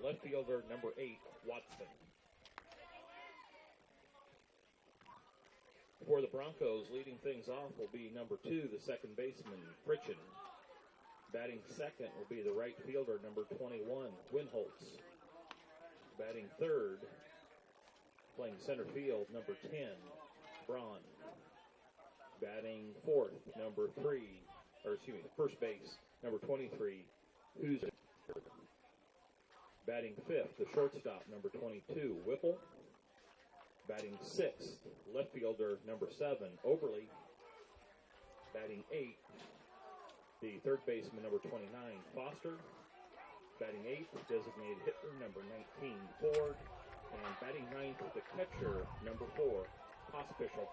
left fielder number 8, Watson. For the Broncos, leading things off will be number 2, the second baseman, Pritchin. Batting second will be the right fielder, number 21, Winholtz. Batting third, playing center field, number 10, Braun. Batting fourth, first base, number 23, Huser. Batting fifth, the shortstop, number 22, Whipple. Batting sixth, left fielder, number 7, Oberle. Batting eighth, the third baseman, number 29, Foster. Batting eighth, designated hitter, number 19, Ford. And batting ninth, the catcher, number 4, Hospital.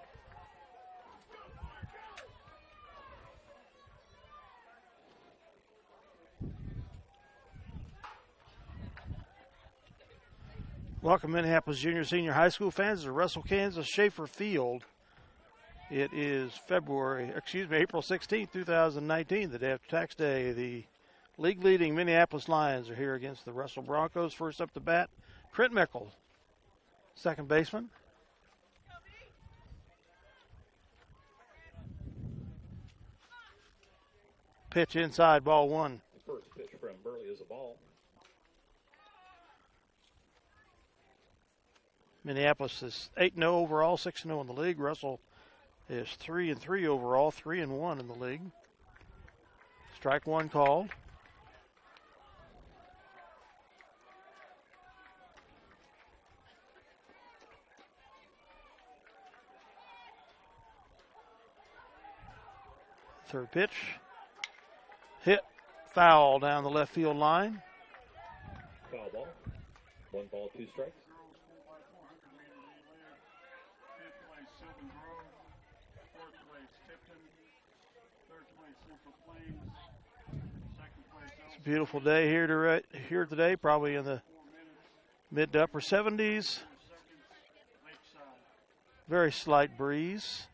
Welcome, Minneapolis Junior Senior High School fans to Russell, Kansas Schaefer Field. It is April 16th, 2019, the day after tax day. The league-leading Minneapolis Lions are here against the Russell Broncos. First up to bat, Trent Mickle, second baseman. Pitch inside, ball 1. The first pitch from Burley is a ball. Minneapolis is 8-0 overall, 6-0 in the league. Russell is 3-3 overall, 3-1 in the league. Strike 1 called. Third pitch. Hit. Foul down the left field line. Foul ball. 1 ball, 2 strikes. It's a beautiful day here today, probably in the mid to upper 70s. Very slight breeze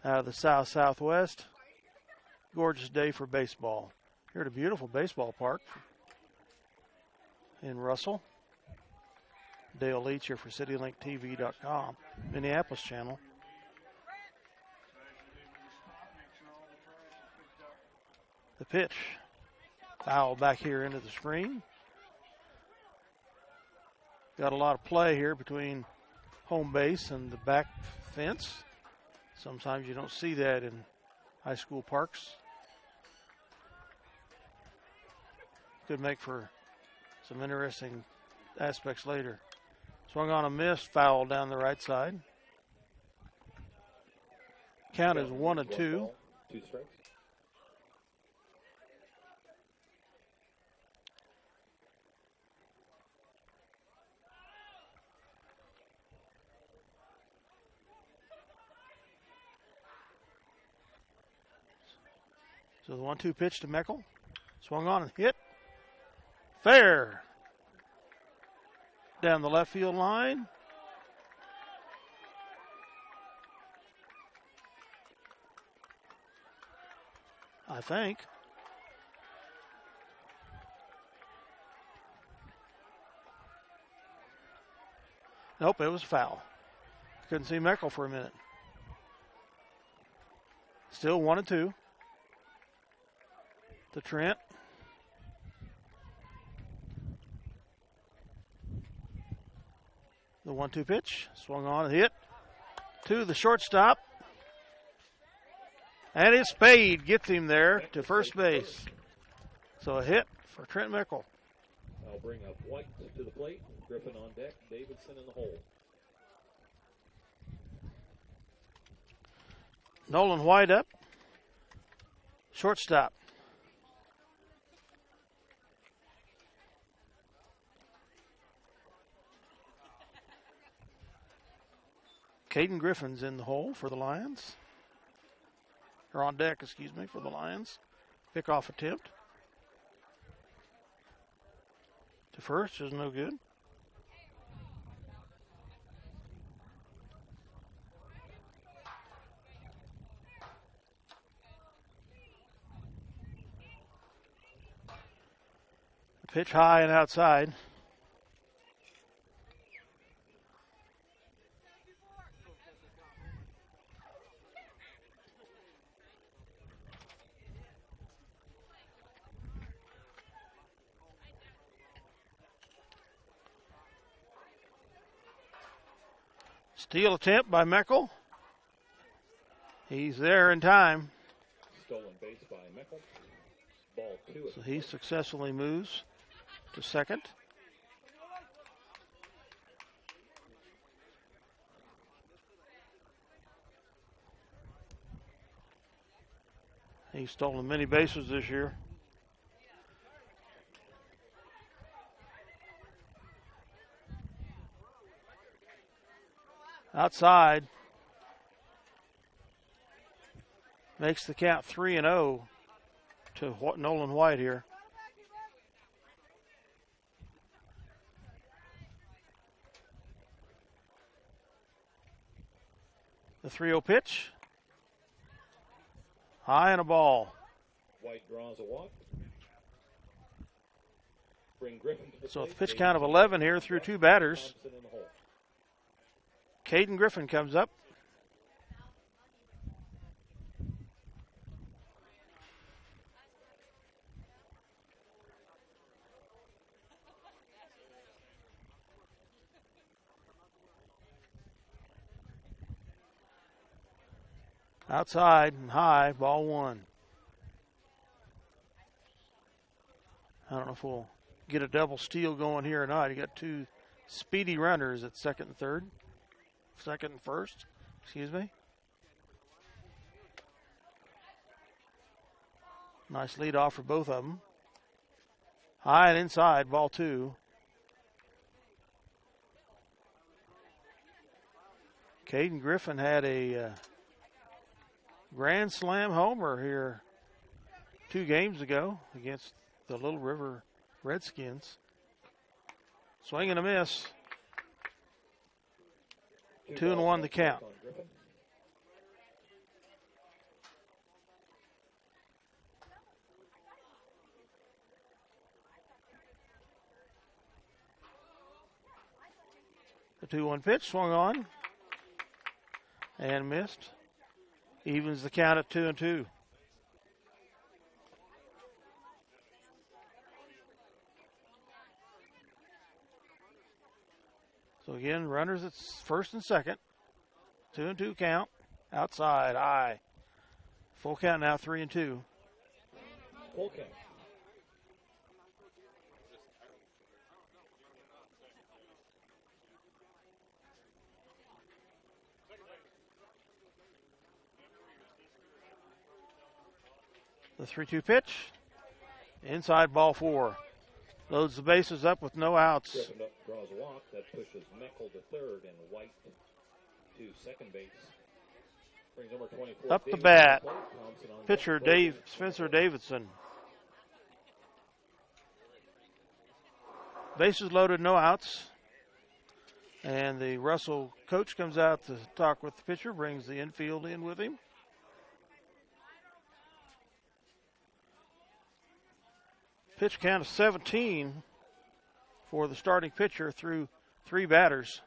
out of the south-southwest. Gorgeous day for baseball. Here at a beautiful baseball park in Russell. Dale Leach here for CityLinkTV.com, Minneapolis channel. The pitch, foul back here into the screen. Got a lot of play here between home base and the back fence. Sometimes you don't see that in high school parks. Could make for some interesting aspects later. Swung on a miss, foul down the right side. Count is 1-2. 2 strikes. So the 1-2 pitch to Meckel. Swung on and hit. Fair. Down the left field line. I think. Nope, it was foul. Couldn't see Meckel for a minute. Still 1-2. To Trent. The 1-2 pitch. Swung on and hit. To the shortstop. And it's Spade. Gets him there to first base. So a hit for Trent Mickle. I'll bring up White to the plate. Griffin on deck. Davidson in the hole. Nolan White up. Shortstop. Caden Griffin's in the hole for the Lions. Or on deck, for the Lions. Pickoff attempt. To first is no good. The Pitch high and outside. Steal attempt by Meckel. He's there in time. Stolen base by Meckel. Ball 2. So he successfully moves to second. He's stolen many bases this year. Outside. Makes the count 3-0 to Nolan White here. The 3-0 pitch. High and a ball. White draws a walk. Bring Griffin to the So plate. the pitch count of 11 here through two batters. Thompson in the hole. Caden Griffin comes up. Outside and high, ball 1. I don't know if we'll get a double steal going here or not. You got two speedy runners at second and third. Second and first, excuse me. Nice lead off for both of them. High and inside, ball 2. Caden Griffin had a grand slam homer here 2 games ago against the Little River Redskins. Swing and a miss. 2-1 the count. The 2-1 pitch swung on and missed. Evens the count at 2-2. So again, runners at first and second. 2-2 count. Outside, high. Full count now, 3-2. Full count. The 3-2 pitch. Inside, ball 4. Loads the bases up with no outs. Griffin up, draws a walk. That pushes Meckel to third and White to second base. Brings number 24. Up the bat. Thompson on Pitcher Spencer Davidson. Bases loaded, no outs. And the Russell coach comes out to talk with the pitcher, brings the infield in with him. Pitch count of 17 for the starting pitcher through 3 batters.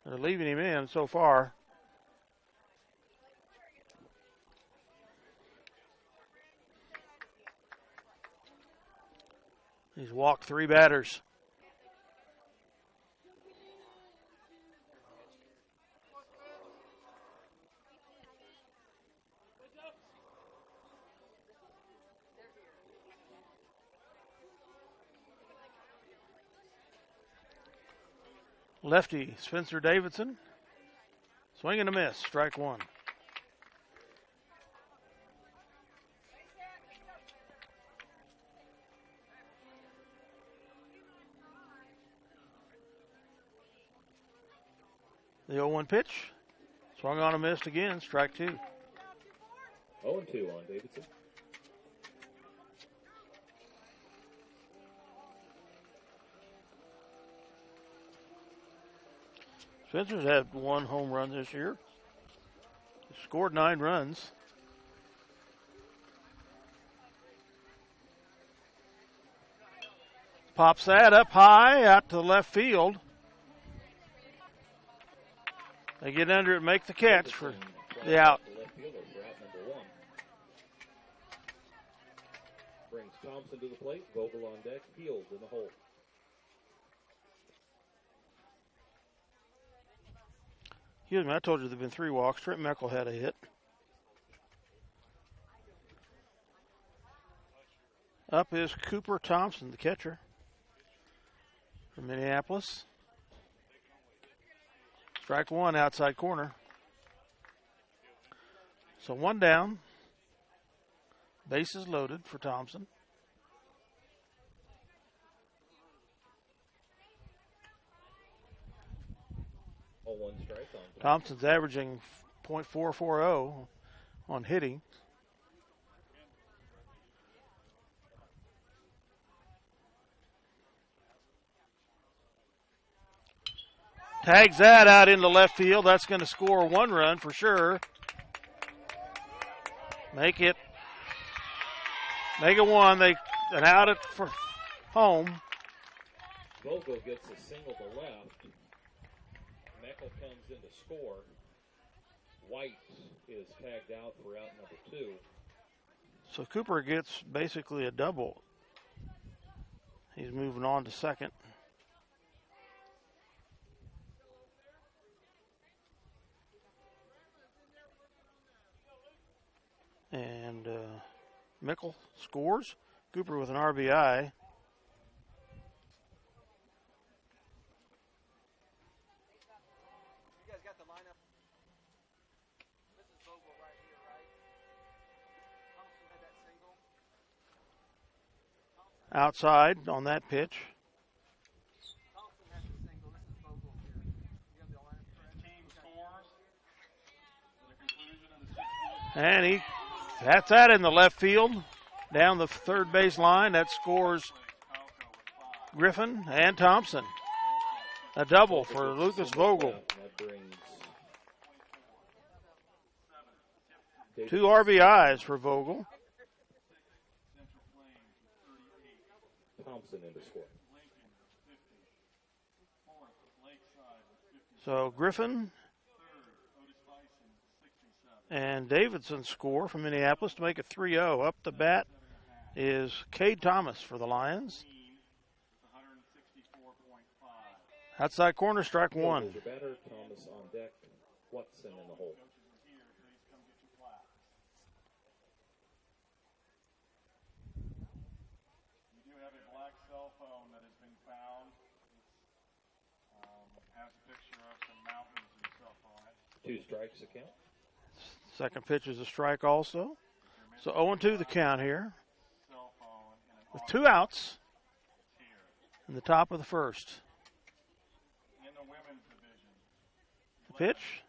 They're leaving him in so far. He's walked 3 batters. Lefty Spencer Davidson. Swing and a miss, strike 1. The 0-1 pitch. Swung on and missed again, strike 2. 0-2 on Davidson. Spencer's had 1 home run this year. He scored 9 runs. Pops that up high out to the left field. They get under it and make the catch for the out. Left fielder for out number 1. Brings Thompson to the plate. Vogel on deck. Fields in the hole. Excuse me, I told you there have been 3 walks. Trent Meckel had a hit. Up is Cooper Thompson, the catcher from Minneapolis. Strike 1, outside corner. So 1 down. Bases loaded for Thompson. One strike on Thompson's averaging .440 on hitting. Tags that out into left field. That's going to score 1 run for sure. Make it 1. They an out it for home. Vogel gets a single to left. Meckel comes in to score. White is tagged out for out number 2. So Cooper gets basically a double. He's moving on to second. And Meckel scores. Cooper with an RBI. Outside on that pitch. And that's that in the left field, down the third base line. That scores Griffin and Thompson. A double for Lucas Vogel. 2 RBIs for Vogel. Thompson in to score. So Griffin and Davidson score from Minneapolis to make it 3-0. Up the bat is Cade Thomas for the Lions. Outside corner, strike 1. Batter, Thomas on deck. Watson in the hole. Has a picture of some mountains and stuff on it. 2 strikes a count. Second pitch is a strike also. So 0-2 the count here. With 2 outs in the top of the first. In the women's division. The pitch,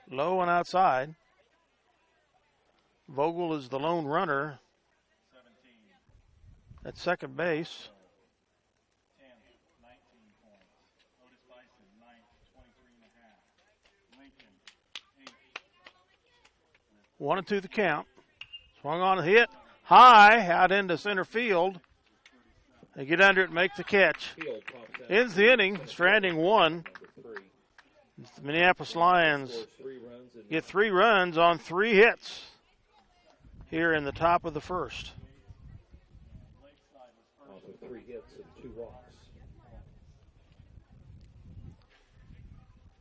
low and outside. Vogel is the lone runner 17. at second base. 10, 19 points. Otis Bison, 9th, 23.5. Lincoln, 8. 1-2 the count. Swung on a hit. High out into center field. They get under it and make the catch. Ends the inning, stranding 1. The Minneapolis Lions get 3 runs on 3 hits here in the top of the first. 3 hits and 2 walks.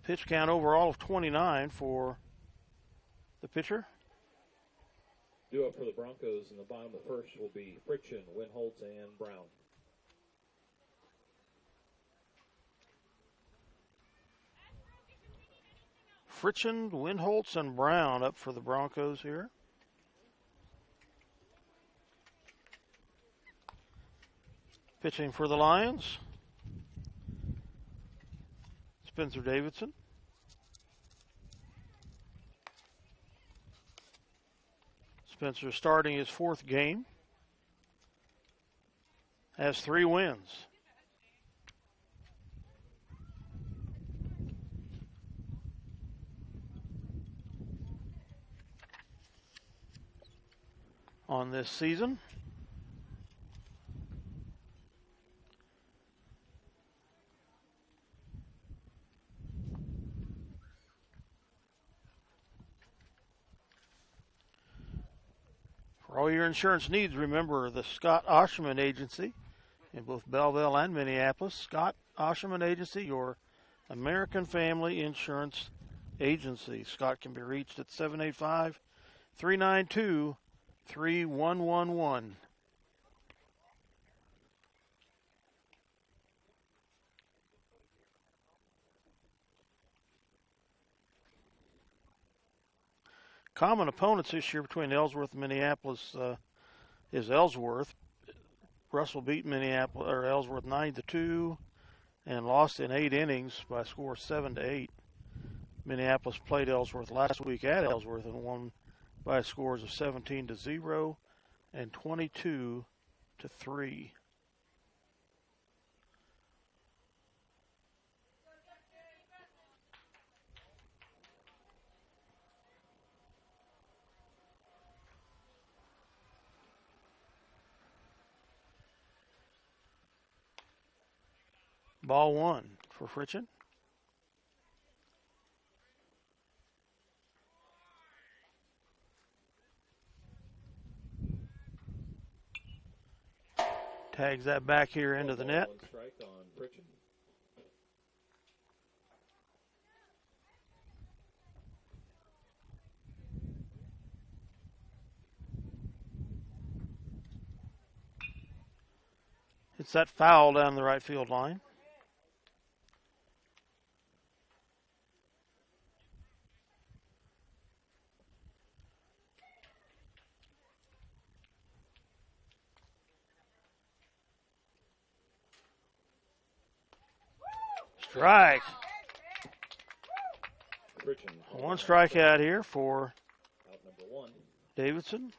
Pitch count overall of 29 for the pitcher. Due up for the Broncos in the bottom of the first will be Friction, Winholtz, and Brown. Fritzen, Winholtz, and Brown up for the Broncos here. Pitching for the Lions, Spencer Davidson. Spencer starting his 4th game. Has 3 wins. On this season. all your insurance needs, remember the Scott Osherman Agency in both Belleville and Minneapolis. Scott Osherman Agency, your American Family Insurance Agency. Scott can be reached at 785-392-3111. Common opponents this year between Ellsworth and Minneapolis is Ellsworth. Russell beat Minneapolis or Ellsworth 9-2 and lost in 8 innings by a score of 7-8. Minneapolis played Ellsworth last week at Ellsworth and won by scores of 17-0 and 22-3. Ball 1 for Fritchen. Tags that back here into the net. One strike on Fritchen. It's that foul down the right field line. Strike. One strikeout here for out number 1. Davidson.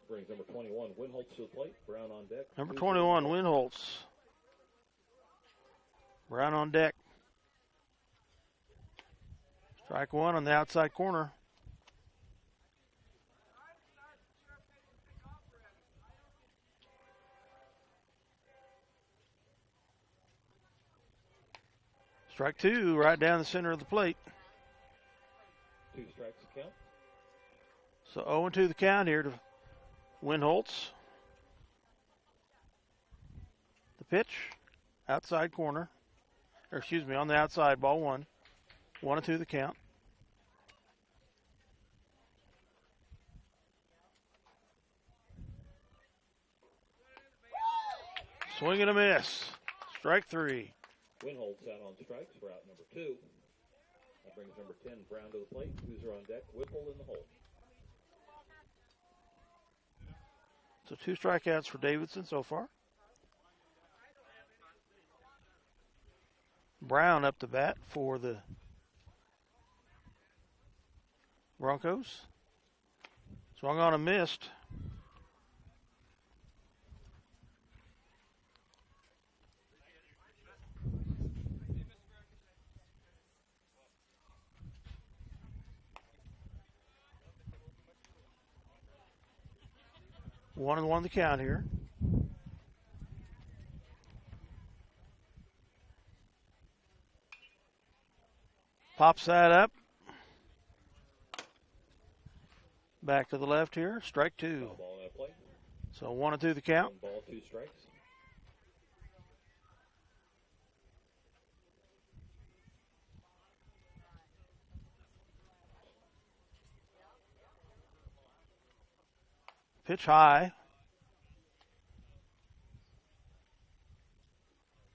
Brings number 21, Winholtz to the plate. Brown on deck. Number 21, Winholtz. Brown on deck. Strike 1 on the outside corner. Strike 2 right down the center of the plate. 2 strikes to count. So 0-2 the count here to Winholtz. The pitch, outside corner. Or excuse me, on the outside, ball 1. 1-2 the count. Swing and a miss. Strike 3. Winholtz out on strikes for out number 2. That brings number 10, Brown, to the plate. Boozer on deck. Whipple in the hole. So 2 strikeouts for Davidson so far. Brown up to bat for the Broncos. Swung on and missed. One and 1 the count here. Pops that up. Back to the left here. Strike 2. Ball at play. So 1-2 the count. 1 ball, 2 strikes. Pitch high.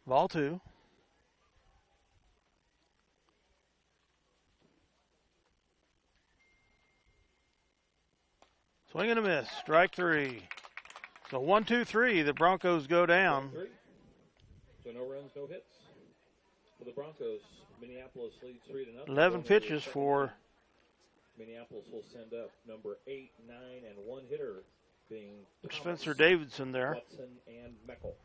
Ball 2. Swing and a miss. Strike 3. So 1-2-3. The Broncos go down. So no runs, no hits for the Broncos. Minneapolis leads 3-0. 11 pitches for Minneapolis will send up number 8, 9, and 1 hitter being Spencer Davidson there. Watson and Meckel.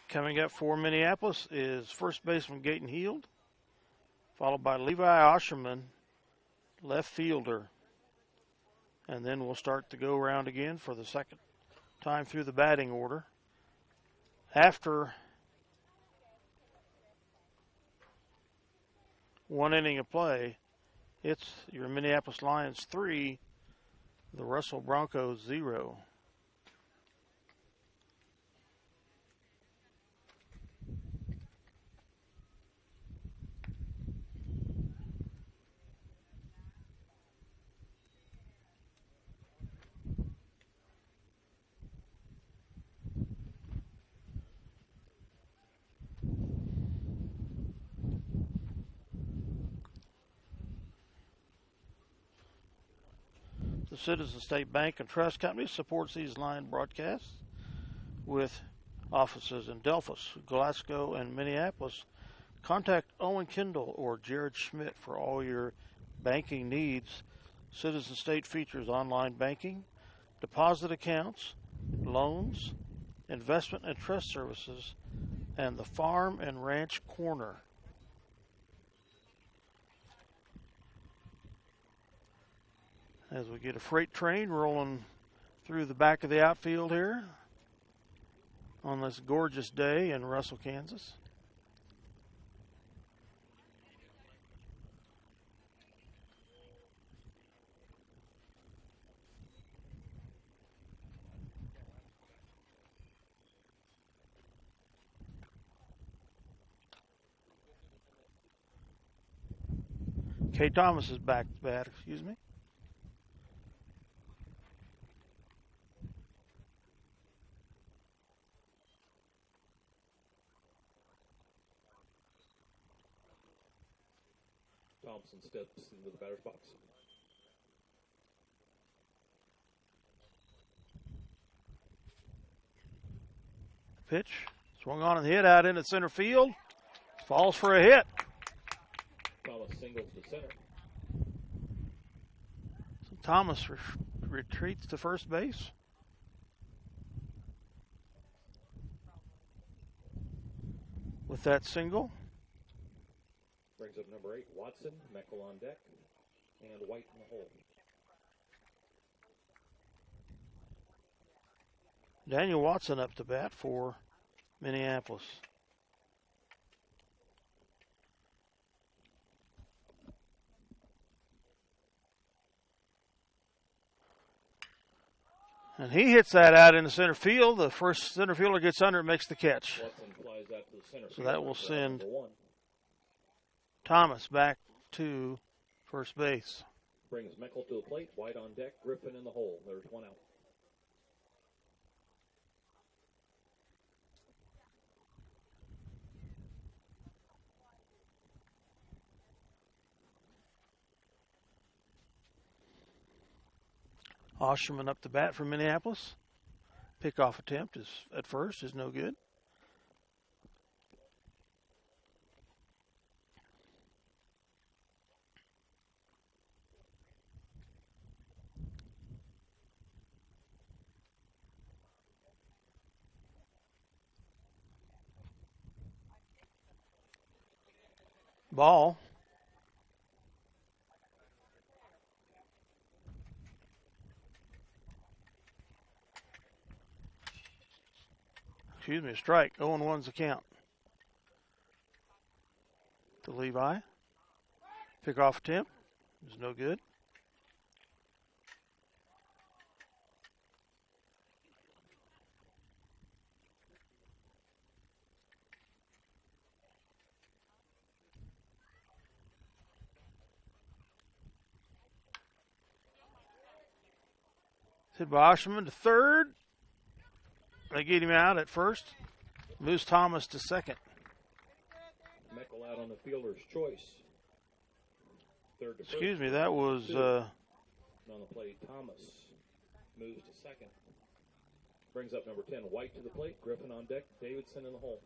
Coming up for Minneapolis is first baseman Gaten Heald, followed by Levi Osherman, left fielder. And then we'll start to go around again for the second time through the batting order. After 1 inning of play. It's your Minneapolis Lions 3, the Russell Broncos 0. The Citizen State Bank and Trust Company supports these line broadcasts with offices in Delphus, Glasgow, and Minneapolis. Contact Owen Kendall or Jared Schmidt for all your banking needs. Citizen State features online banking, deposit accounts, loans, investment and trust services, and the Farm and Ranch Corner. As we get a freight train rolling through the back of the outfield here on this gorgeous day in Russell, Kansas. Kay Thomas is back to bat, excuse me. Thompson steps into the batter's box. Pitch, swung on and hit out into center field. Falls for a hit. Thomas singles to center. So Thomas retreats to first base. With that single. Brings up number 8, Watson, Meckel on deck, and White in the hole. Daniel Watson up to bat for Minneapolis. And he hits that out into center field. The first center fielder gets under and makes the catch. Watson flies out to the center So field. that will send Number 1. Thomas back to first base. Brings Meckel to the plate, White on deck, Griffin in the hole. There's 1 out. Osherman up to bat for Minneapolis. Pickoff attempt is at first is no good. Ball. Excuse me, strike. 0-1's the count. To Levi. Pickoff attempt is no good. Hit by Osherman to third. They get him out at first. Moves Thomas to second. Meckel out on the fielder's choice. Third to Excuse first. me, that was On the plate, Thomas moves to second. Brings up number 10, White to the plate, Griffin on deck, Davidson in the hole.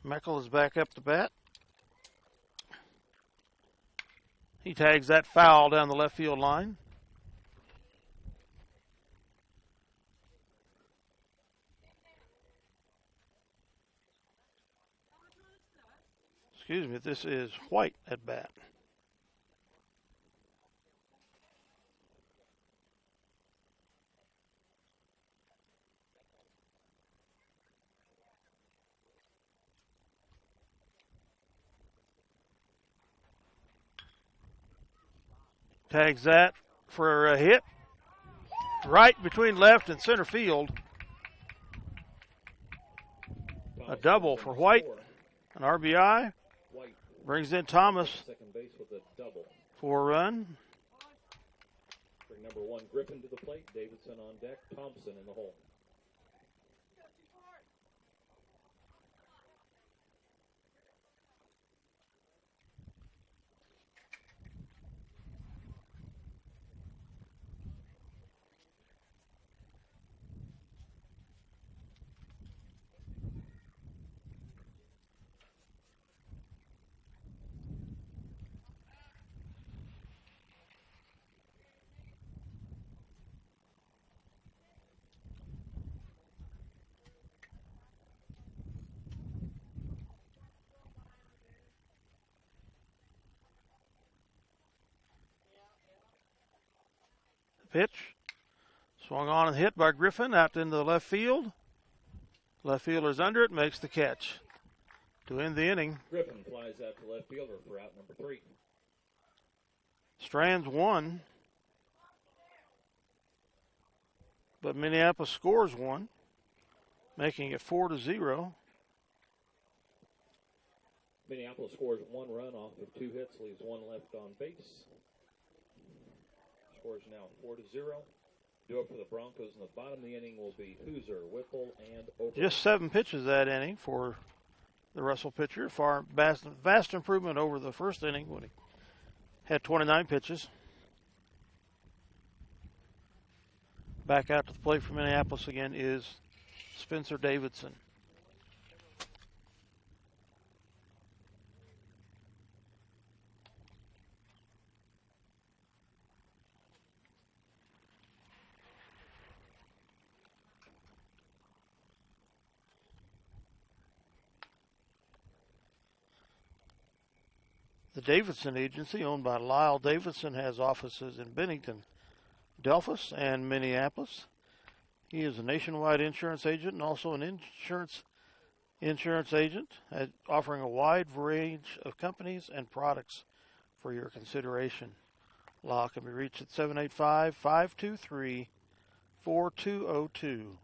Meckel is back up to bat. He tags that foul down the left field line. Excuse me, this is White at bat. Tags that for a hit. Right between left and center field. A double for White. An RBI. White Brings in Thomas second base with a double. for a run. Bring number 1 Griffin to the plate. Davidson on deck. Thompson in the hole. Pitch. Swung on and hit by Griffin out into the left field. Left fielder's under it, makes the catch to end the inning. Griffin flies out to left fielder for out number 3. Strands one, but Minneapolis scores one, making it 4-0. Minneapolis scores 1 run off of 2 hits, leaves 1 left on base. Scores now 4-0. Do it for the Broncos in the bottom of the inning will be Hooser, Whipple, and Oberle. Just 7 pitches that inning for the Russell pitcher. Vast improvement over the first inning when he had 29 pitches. Back out to the plate for Minneapolis again is Spencer Davidson. The Davidson Agency, owned by Lyle Davidson, has offices in Bennington, Delphus, and Minneapolis. He is a nationwide insurance agent and also an insurance agent, offering a wide range of companies and products for your consideration. Lyle can be reached at 785-523-4202.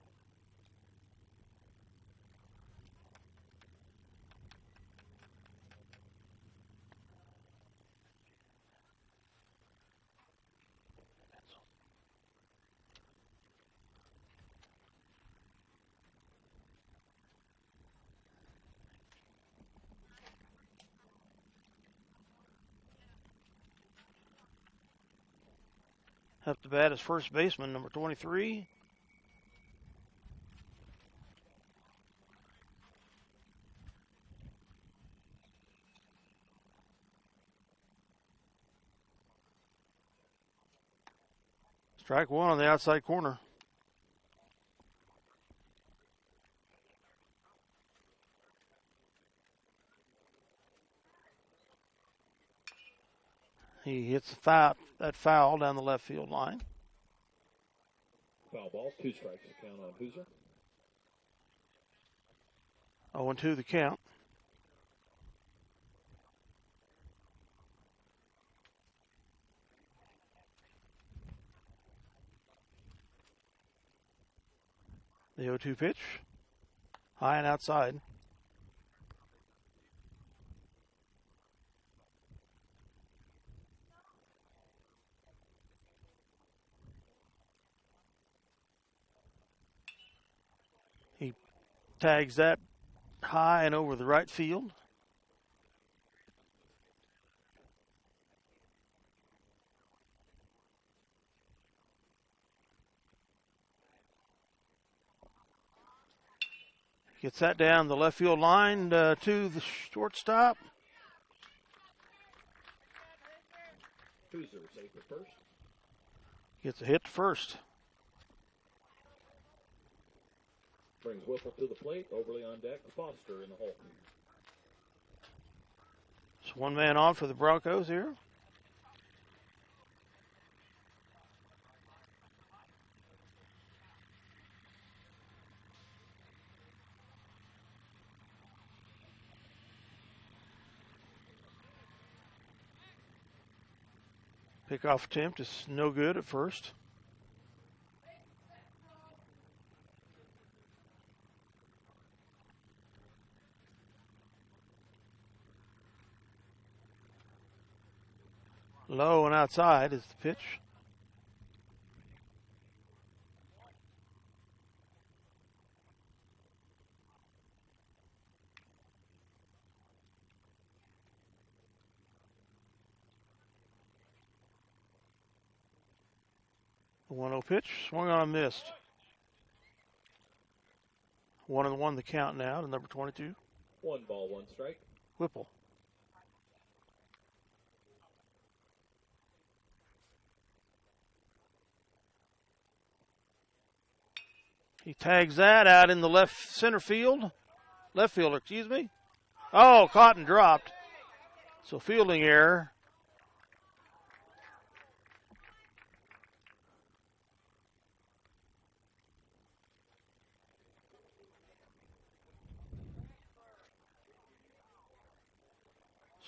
Up to bat is first baseman, number 23. Strike one on the outside corner. He hits that foul down the left field line. Foul ball, 2 strikes to count on Hooser. 0-2 the count. The 0-2 pitch, high and outside. He tags that high and over the right field. Gets that down the left field line to the shortstop. Hooser safe at first. Gets a hit to first. Brings Whipple to the plate. Oberle on deck. Foster in the hole. It's one man on for the Broncos here. Pickoff attempt is no good at first. Low and outside is the pitch. The 1-0 pitch, swung on and missed. 1-1 the count now to number 22. 1 ball, 1 strike. Whipple. He tags that out in the left fielder, excuse me. Oh, caught and dropped. So fielding error.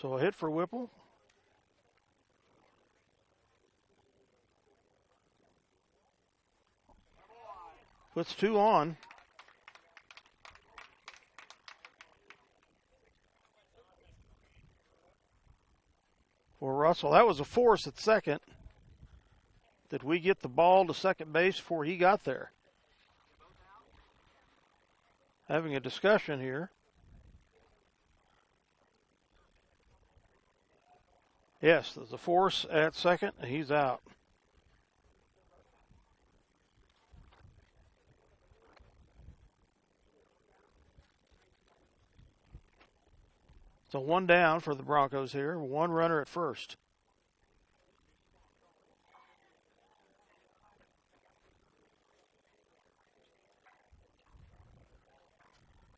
So a hit for Whipple. Puts 2 on. For Russell. That was a force at second. Did we get the ball to second base before he got there? Having a discussion here. Yes, there's a force at second, and he's out. So 1 down for the Broncos here. 1 runner at first.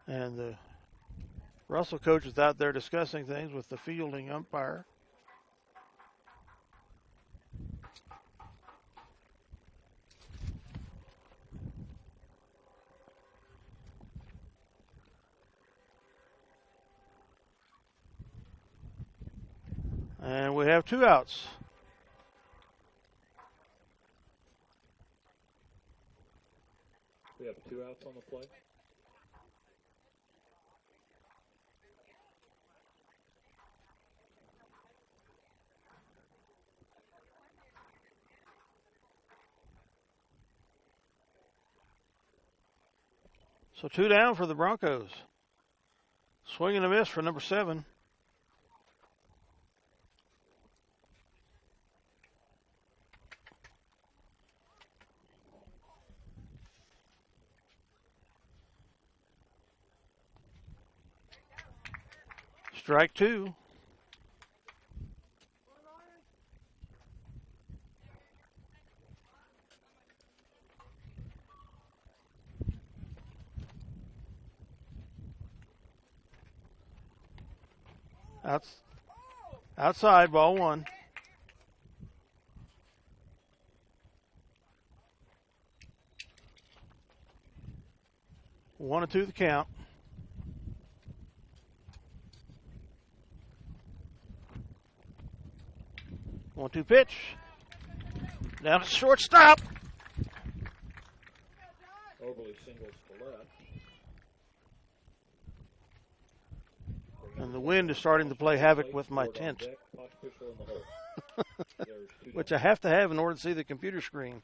And the Russell coach is out there discussing things with the fielding umpire. And we have 2 outs. We have 2 outs on the play. So 2 down for the Broncos. Swing and a miss for number 7. Strike 2. Outside, ball 1. One and 2 the count. 1-2 pitch. Down to shortstop. Overly singles to left. And the wind is starting to play havoc with my tent, which I have to have in order to see the computer screen.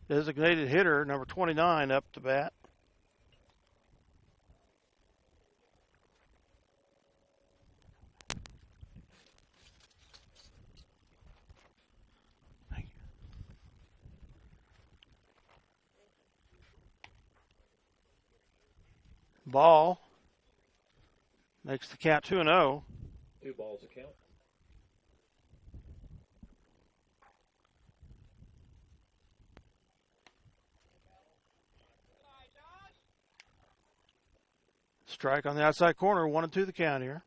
Designated hitter, number 29, up to bat. Ball makes the count 2-0. 2 balls a count. Strike on the outside corner, 1-2 the count here.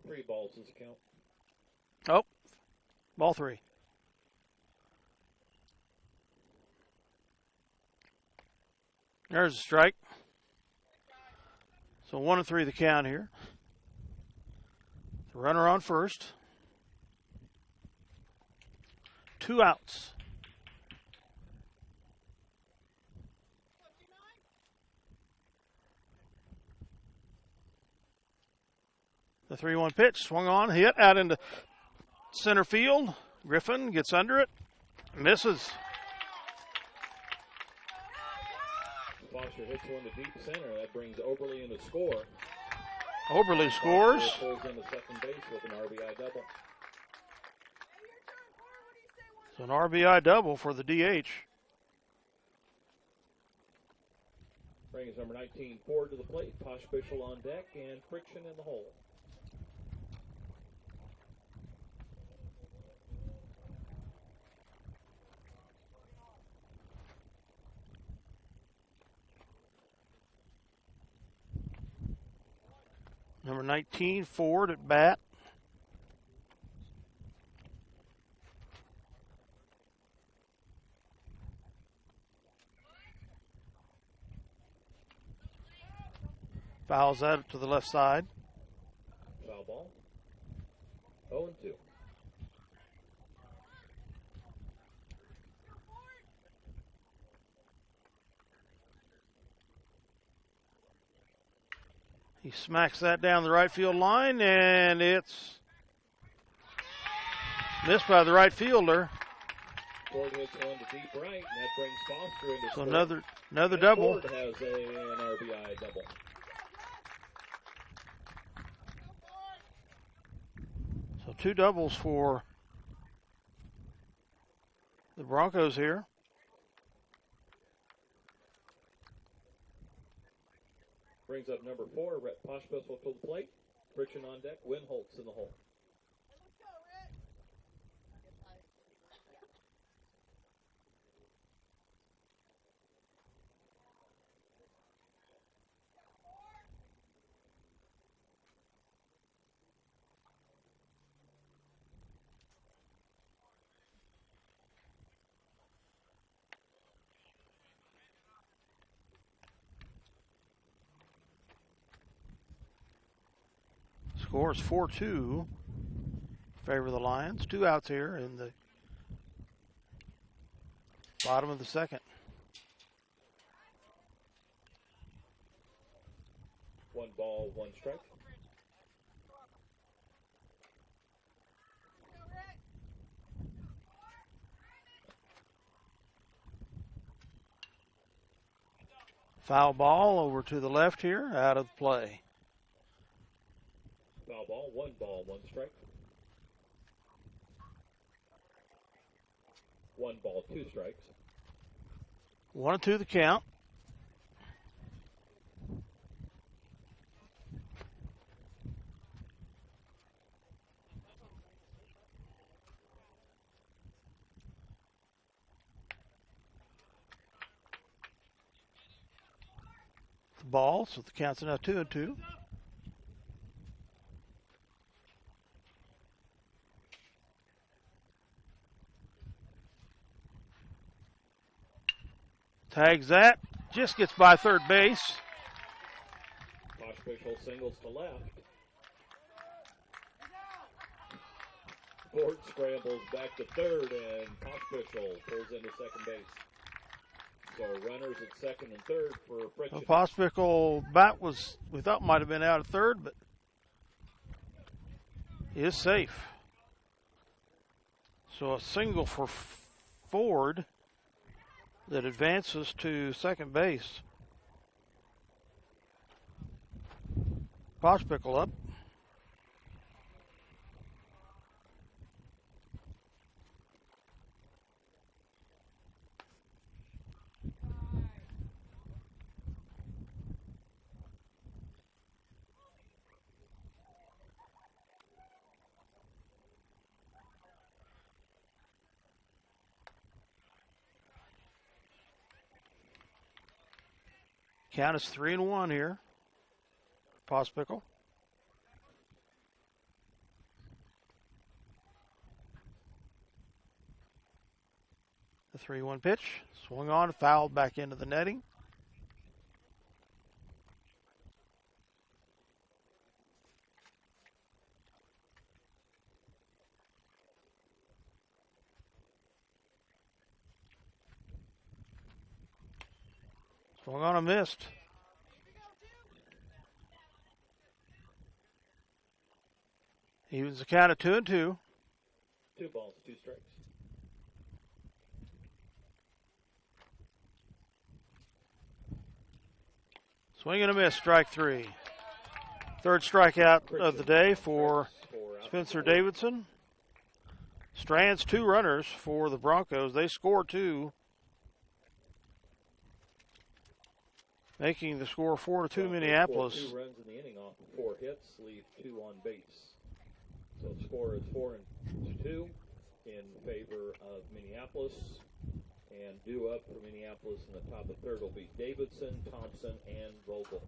3 balls is a count. Oh, ball 3. There's a strike. So 1-3 the count here. The runner on first. 2 outs. The 3-1 pitch, swung on, hit out into center field. Griffin gets under it, misses. Foster hits one to deep center. That brings Oberly in to score. Oberly scores. Foster pulls into second base with an RBI double. So an RBI double for the DH. Brings number 19 forward to the plate. Pospischel on deck and friction in the hole. Number 19, Ford at bat. Fouls that to the left side. Foul ball. 0-2. He smacks that down the right field line, and it's missed by the right fielder. Ford hits one to deep right, and that brings Foster into So score. another And double. Ford has an RBI double. So 2 doubles for the Broncos here. Brings up number 4, Rhett Pospischel to the plate. Friction on deck, Winholtz in the hole. Score is 4-2. Favor of the Lions. 2 outs here in the bottom of the second. 1 ball, 1 strike. Foul ball over to the left here, out of play. Foul ball, 1 strike. 1 ball, 2 strikes. 1-2 the count. The ball, so the count's now 2-2. Tags that, just gets by third base. Pospischel singles to left. Ford scrambles back to third, and Pospischel pulls into second base. So runners at second and third for friction. Pospischel bat was, we thought might have been out at third, but is safe. So a single for Ford that advances to second base. Pospischel up. Count is 3-1 here. Pospischel. The 3-1 pitch. Swung on, fouled back into the netting. Swung on and missed. Evens the count at 2-2. 2 balls, 2 strikes. Swing and a miss, strike 3. Third strikeout of the day for Spencer Davidson. Strands 2 runners for the Broncos. They score 2, making the score 4-2 Minneapolis. 2 runs in the inning off of 4 hits, leave 2 on base. So the score is 4-2 in favor of Minneapolis. And due up for Minneapolis in the top of the third will be Davidson, Thompson, and Vogel.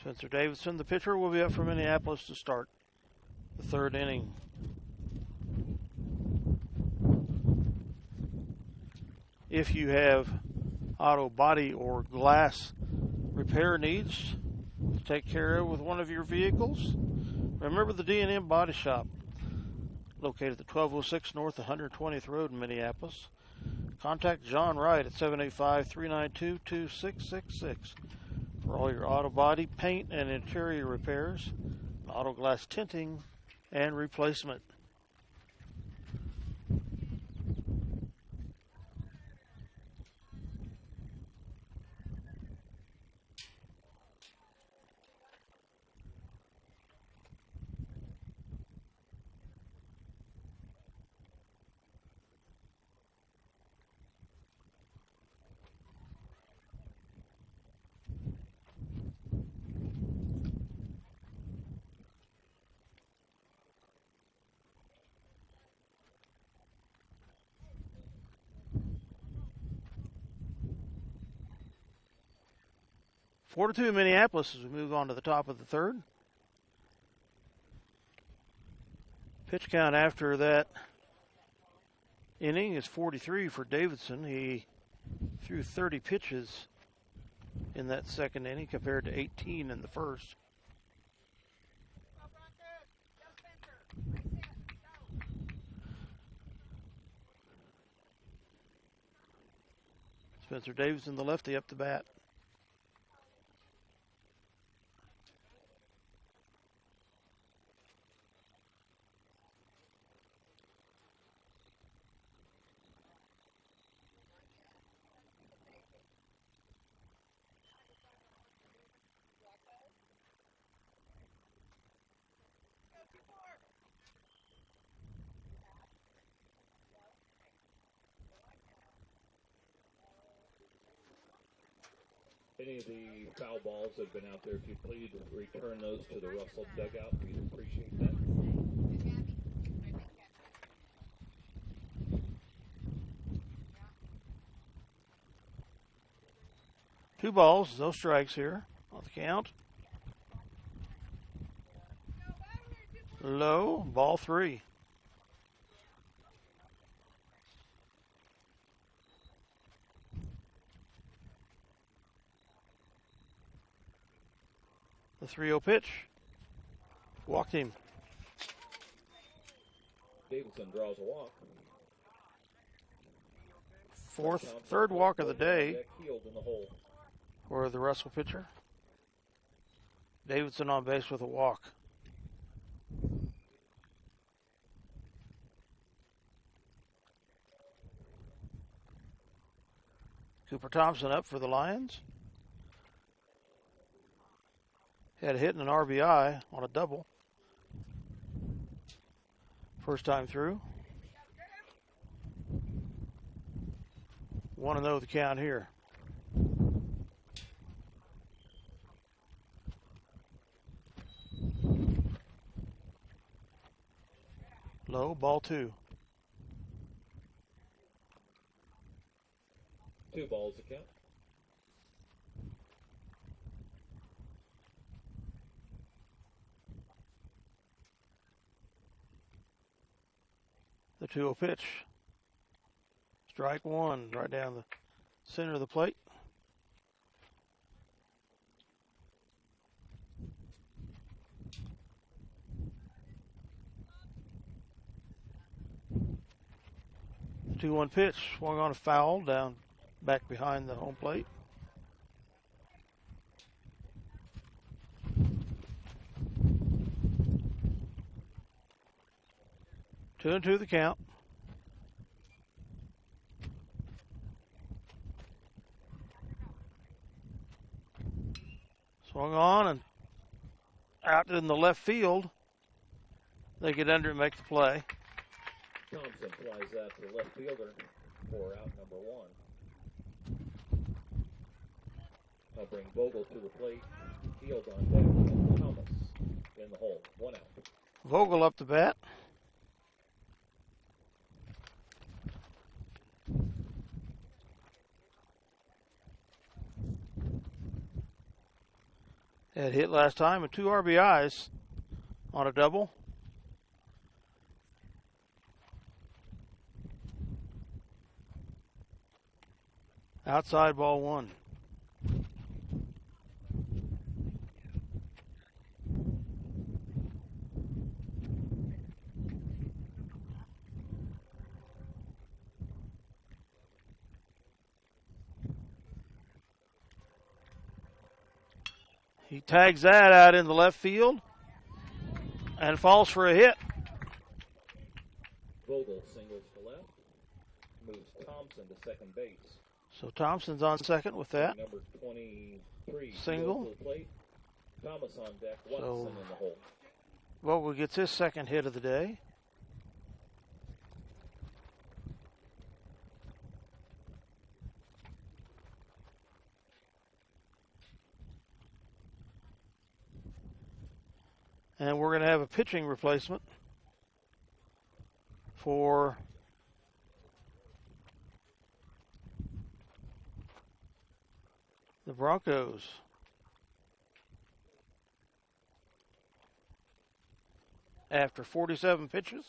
Spencer Davidson, the pitcher, will be up for Minneapolis to start the third inning. If you have auto body or glass repair needs to take care of with one of your vehicles, remember the D&M Body Shop, located at 1206 North 120th Road in Minneapolis. Contact John Wright at 785-392-2666 for all your auto body, paint, and interior repairs, auto glass tinting, and replacement. Four to 2 Minneapolis as we move on to the top of the third. Pitch count after that inning is 43 for Davidson. He threw 30 pitches in that second inning compared to 18 in the first. Spencer Davidson, the lefty, up to bat. Any of the foul balls that have been out there, if you please return those to the Russell dugout, we'd appreciate that. Two balls, no strikes here on the count. Low, ball 3. The 3-0 pitch. Walked him. Davidson draws a walk. Third walk of the day Healed in the hole. for the Russell pitcher. Davidson on base with a walk. Cooper Thompson up for the Lions. Had a hit and an RBI on a double. First time through. 1-0 the count here. Low, ball 2. 2 balls to count. The 2-0 pitch. Strike 1 right down the center of the plate. The 2-1 pitch swung on a foul down back behind the home plate. Two and two the count. Swung on and out in the left field. They get under and make the play. Thompson flies that to the left fielder for out number one. I'll bring Vogel to the plate. Field on deck, and Thomas in the hole. 1 out. Vogel up the bat. Had hit last time with 2 RBIs on a double. Outside ball 1. He tags that out in the left field and falls for a hit. Vogel singles to left, moves Thompson to second base. So Thompson's on second with that. Number 23 Single. To the plate. Thomas on deck, Watson So in the hole. Vogel gets his second hit of the day. And we're going to have a pitching replacement for the Broncos. After 47 pitches.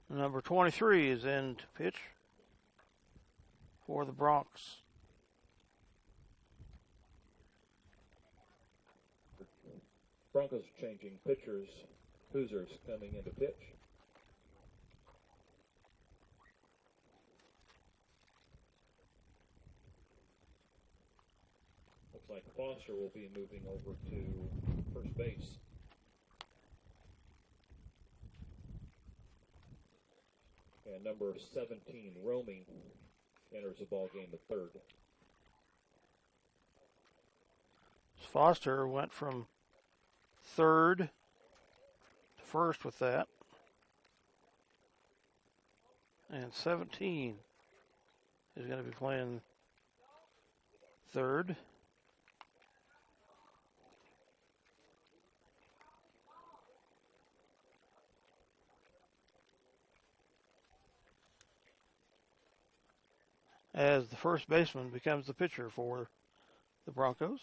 Number 23 is in to pitch for the Bronx. Broncos are changing pitchers. Hoosiers coming into pitch. Looks like Foster will be moving over to first base. And number 17, Romy, enters the ball game at third. Foster went from third to first with that. And 17 is going to be playing third. As the first baseman becomes the pitcher for the Broncos.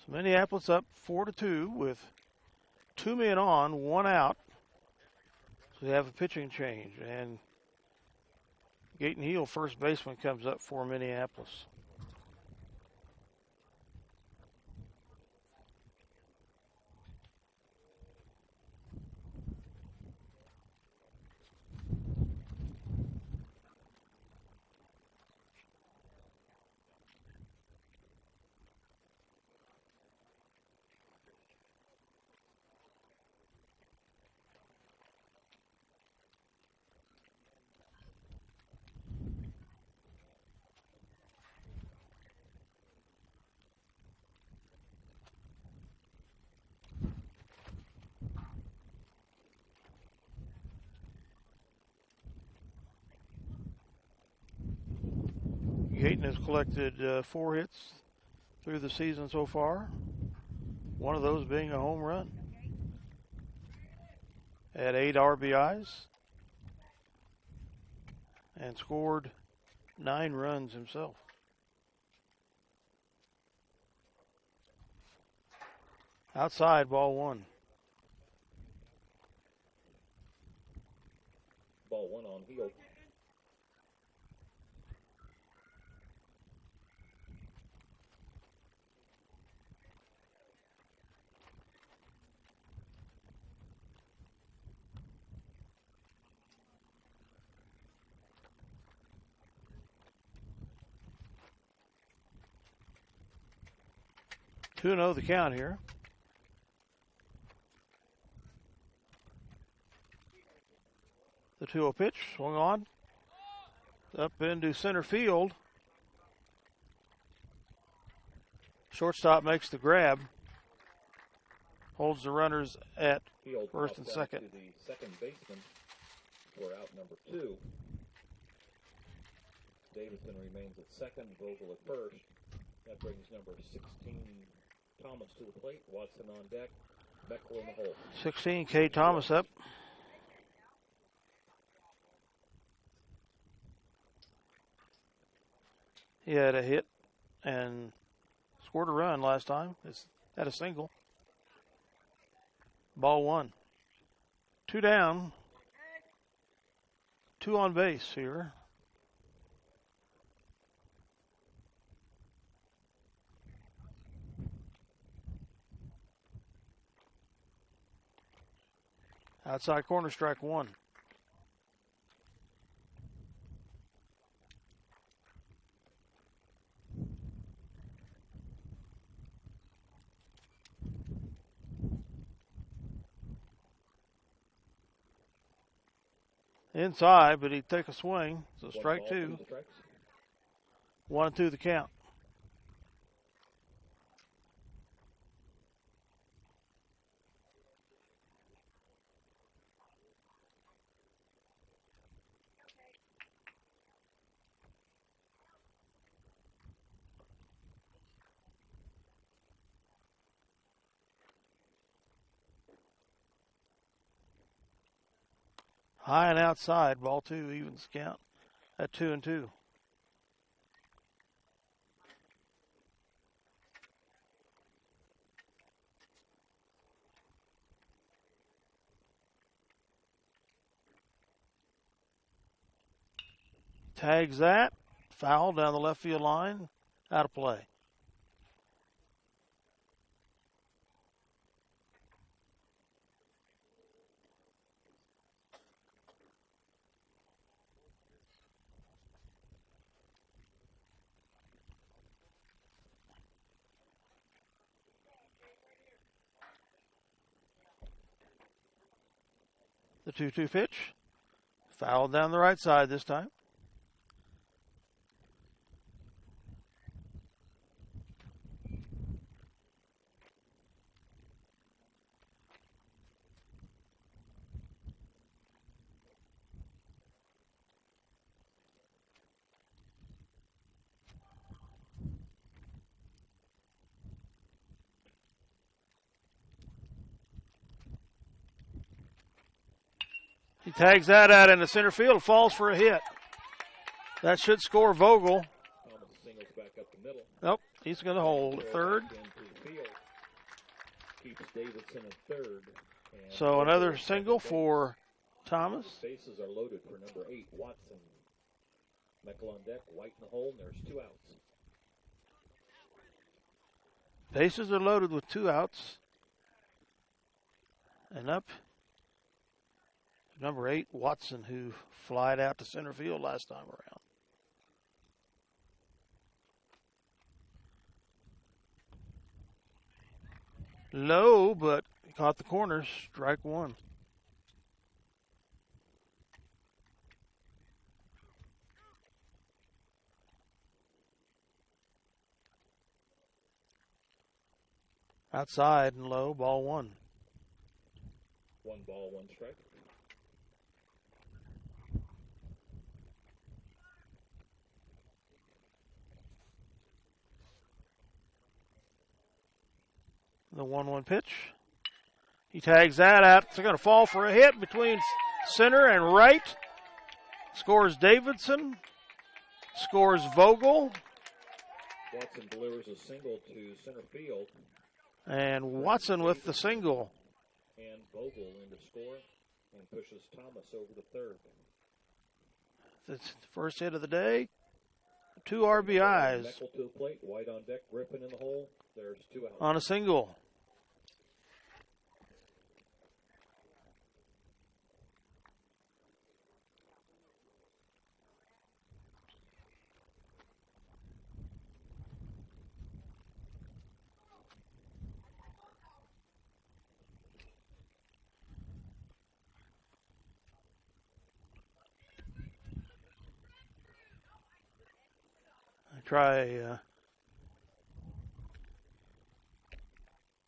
So Minneapolis up 4-2 with 2 men on, 1 out. So they have a pitching change, and Gaten Heel, first baseman, comes up for Minneapolis. Gaten has collected 4 hits through the season so far, one of those being a home run. Had 8 RBIs and scored 9 runs himself. Outside, ball one. Ball one on heel. Two and 0 the count here. The 2-0 pitch, swung on. Up into center field. Shortstop makes the grab. Holds the runners at Field first and second. To the second baseman for out number 2. Davidson remains at second, Vogel at first. That brings number 16, Thomas, to the plate. Watson on deck. Beckle in the hole. 16, K. Thomas up. He had a hit and scored a run last time. It's had a single. Ball one. Two down. Two on base here. Outside corner, strike one. Inside, but he'd take a swing. So strike two. 1-2 the count. High and outside, ball two, evens count at 2-2. Tags that, foul down the left field line, out of play. The 2-2 pitch, fouled down the right side this time. He tags that out into center field, falls for a hit. That should score Vogel. Thomas singles back up the middle. Nope, he's going to hold at third. Keeps Davidson at third. So another single for Thomas. Bases are loaded for number 8, Watson. Meckel on deck, White in the hole, and there's 2 outs. Bases are loaded with 2 outs. And up number 8, Watson, who flied out to center field last time around. Low, but caught the corner, strike one. Outside and low, ball one. 1 ball, 1 strike. The 1-1 pitch. He tags that out. It's going to fall for a hit between center and right. Scores Davidson. Scores Vogel. Watson delivers a single to center field. And Watson with the single. And Vogel in to score and pushes Thomas over the third. That's the first hit of the day. 2 RBIs. Meckel to the plate. White on deck. Griffin in the hole. There's 2 outs. On a single. Try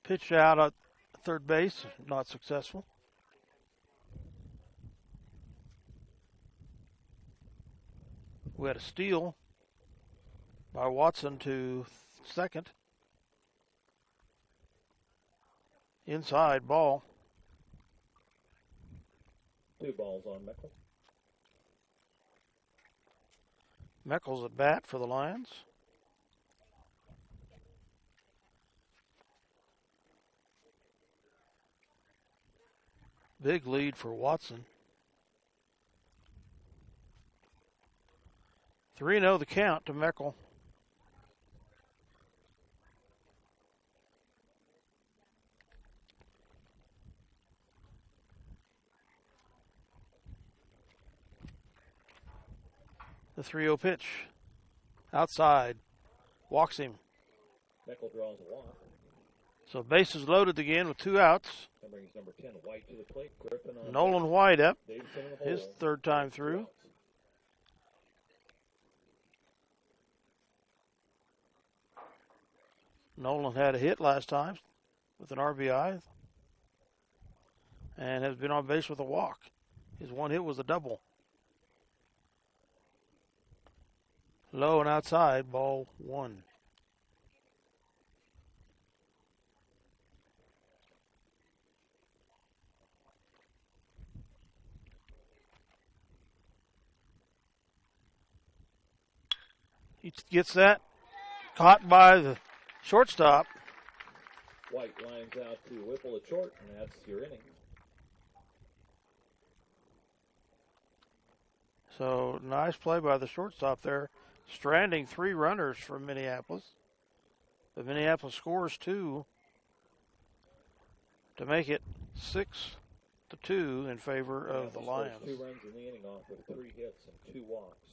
pitch out at third base, not successful. We had a steal by Watson to second. Inside ball. 2 balls on Meckel. Meckel's at bat for the Lions. Big lead for Watson. 3-0 the count to Meckel. The 3-0 pitch. Outside. Walks him. Meckel draws a walk. So bases loaded again with 2 outs. That brings number 10, White, to the plate. Griffin on Nolan White up. Davidson in the hole. His 3rd time through. Nolan had a hit last time with an RBI and has been on base with a walk. His 1 hit was a double. Low and outside, ball 1. He gets that. Caught by the shortstop. White lines out to Whipple at short, and that's your inning. So nice play by the shortstop there, stranding 3 runners from Minneapolis. But Minneapolis scores 2 to make it 6-2 in favor of the Lions. 2 runs in the inning off with 3 hits and 2 walks.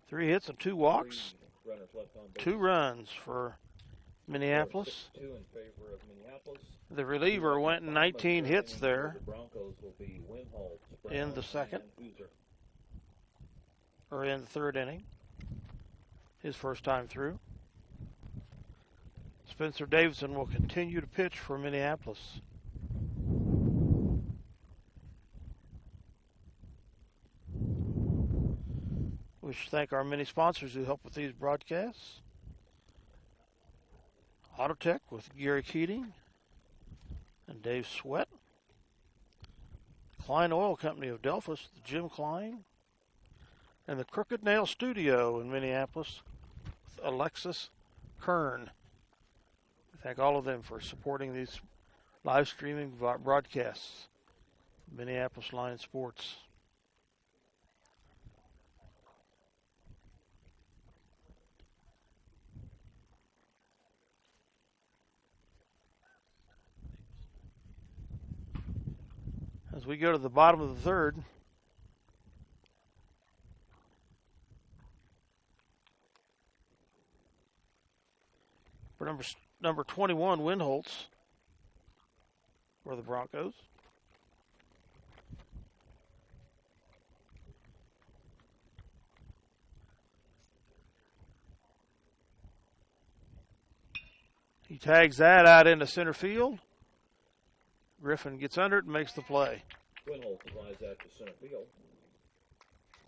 3 hits and 2 walks. 3 runners left on base. 2 runs for Minneapolis. 6-2 in favor of Minneapolis. The reliever went 19 hits there The Broncos will be Winholtz, in the second, and Hooser. or in the 3rd inning. His first time through. Spencer Davidson will continue to pitch for Minneapolis. We should thank our many sponsors who help with these broadcasts. Autotech with Gary Keating and Dave Sweat. Klein Oil Company of Delphus, Jim Klein. And the Crooked Nail Studio in Minneapolis with Alexis Kern. We thank all of them for supporting these live streaming broadcasts. Minneapolis Lions Sports. As we go to the bottom of the 3rd, for number 21, Winholtz, for the Broncos. He tags that out into center field. Griffin gets under it and makes the play. Winholtz flies out to center field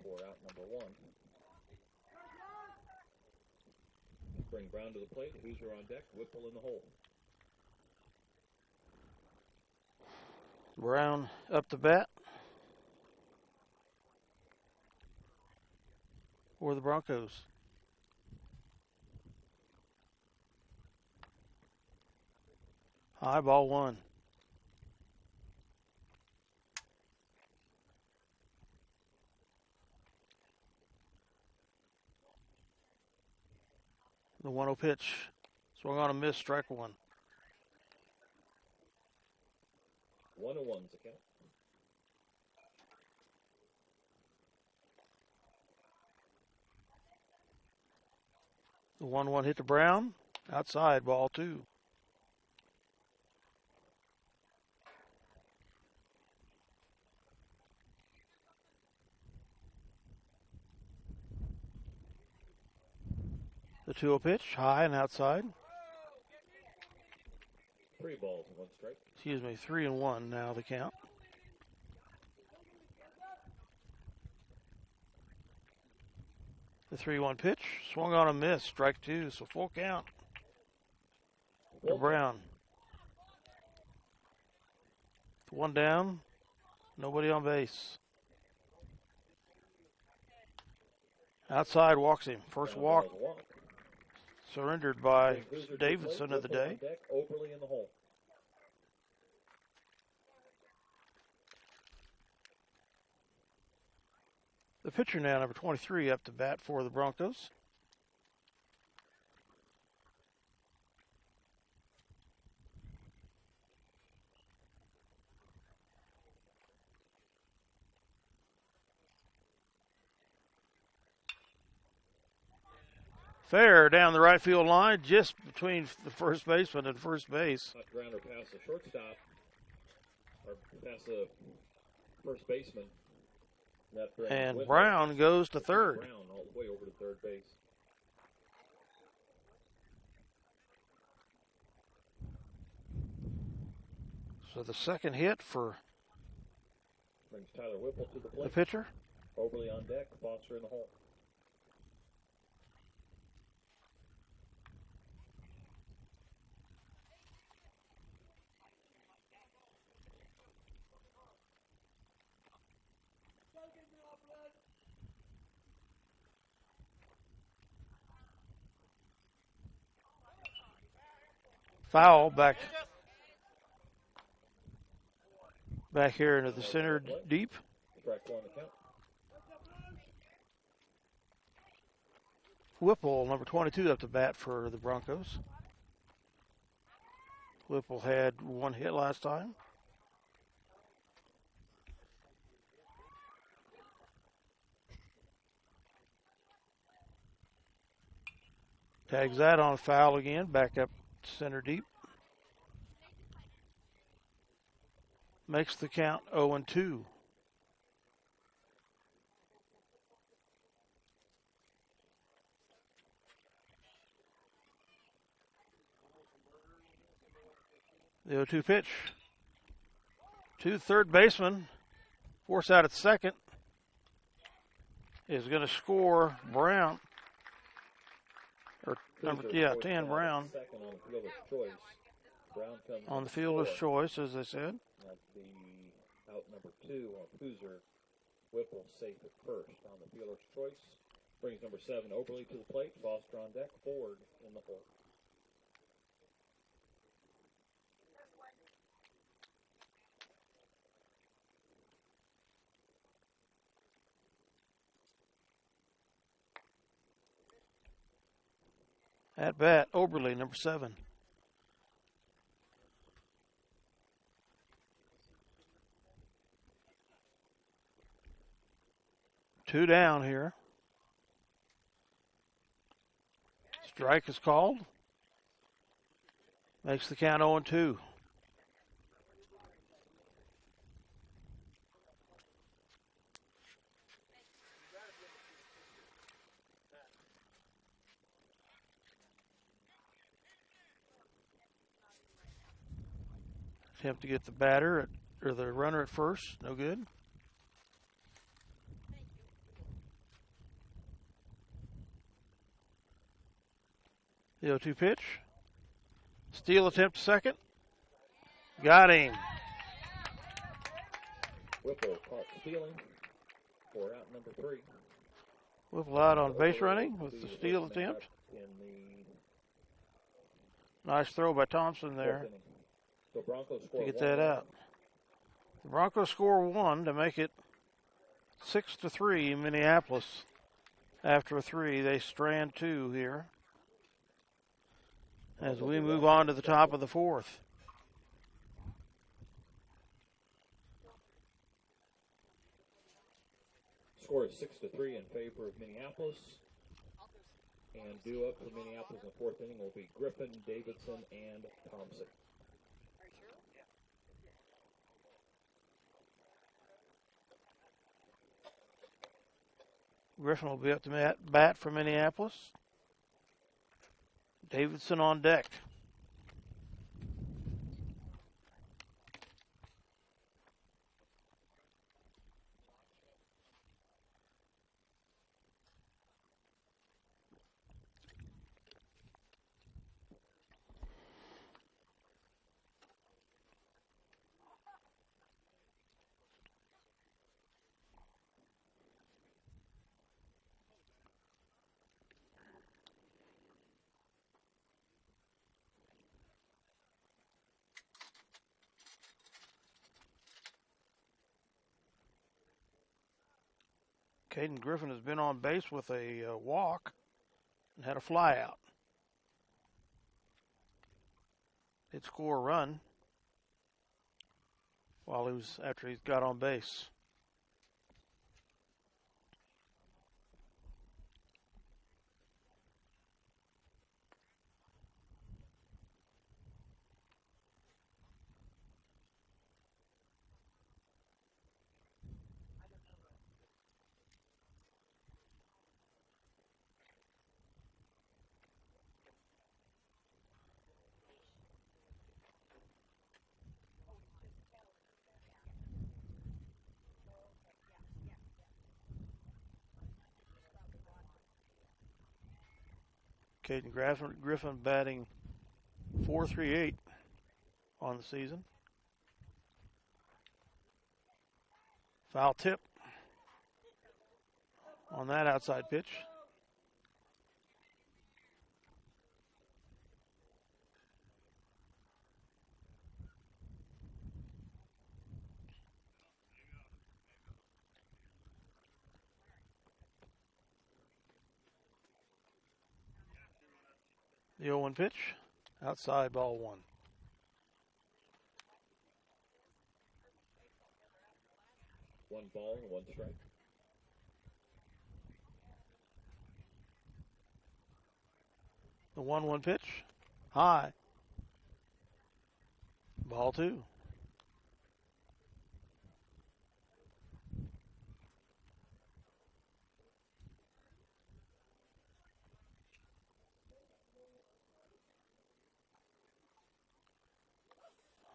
for out number 1. Bring Brown to the plate. Hooser on deck. Whipple in the hole. Brown up to bat for the Broncos. High, ball one. The 1-0 pitch. Swung on a miss, strike one. 1-1's the count. The 1-1 hit to Brown. Outside, ball two. The 2-0 pitch, high and outside. 3 balls and 1 strike. Excuse me, 3-1 now the count. The 3-1 pitch, swung on a miss, strike two, so full count. To Brown. One down, nobody on base. Outside walks him. First walk surrendered by Davidson of the day. Overly in the hole. The pitcher now, number 23, up to bat for the Broncos. Fair down the right field line, just between the first baseman and first base. Hot grounder past the shortstop, or past the first baseman. And Brown goes to third. Brown all the way over to third base. So the second hit for brings Tyler Whipple to the plate. The pitcher. Overly on deck, Foster in the hole. Foul back here into the center deep. Strike one to count. Whipple, number 22, up to bat for the Broncos. Whipple had one hit last time. Tags that on foul again, back up center deep. Makes the count 0-2. The 0-2 pitch. To third baseman. Force out at second. Is going to score Brown. Or number 10, Brown. Second on the fielder's choice. Brown comes on the fielder's choice, as I said. That's the out number 2 on Poozer. Whipple safe at first on the fielder's choice. Brings number 7 Oberly to the plate. Foster on deck. Ford in the hole. At bat, Oberly, number 7. Two down here. Strike is called. Makes the count 0-2. Attempt to get the batter or the runner at first. No good. The 0-2 pitch. Steal attempt to second. Got him. Whipple caught stealing for out number 3. Whipple out on base running with the steal attempt. In the nice throw by Thompson there. The Broncos to score get one that run. out. The Broncos score 1 to make it 6-3 Minneapolis. After a 3, they strand 2 here as we move on to the top of the 4th. Score is 6-3 in favor of Minneapolis. And due up for Minneapolis in the 4th inning will be Griffin, Davidson, and Thompson. Griffin will be up to bat for Minneapolis. Davidson on deck. Caden Griffin has been on base with a walk and had a fly out. Did score a run after he got on base. Caden Griffin batting .438 on the season. Foul tip on that outside pitch. The 0-1 pitch, outside, ball 1. One ball and 1 strike. The 1-1 pitch, high, ball 2.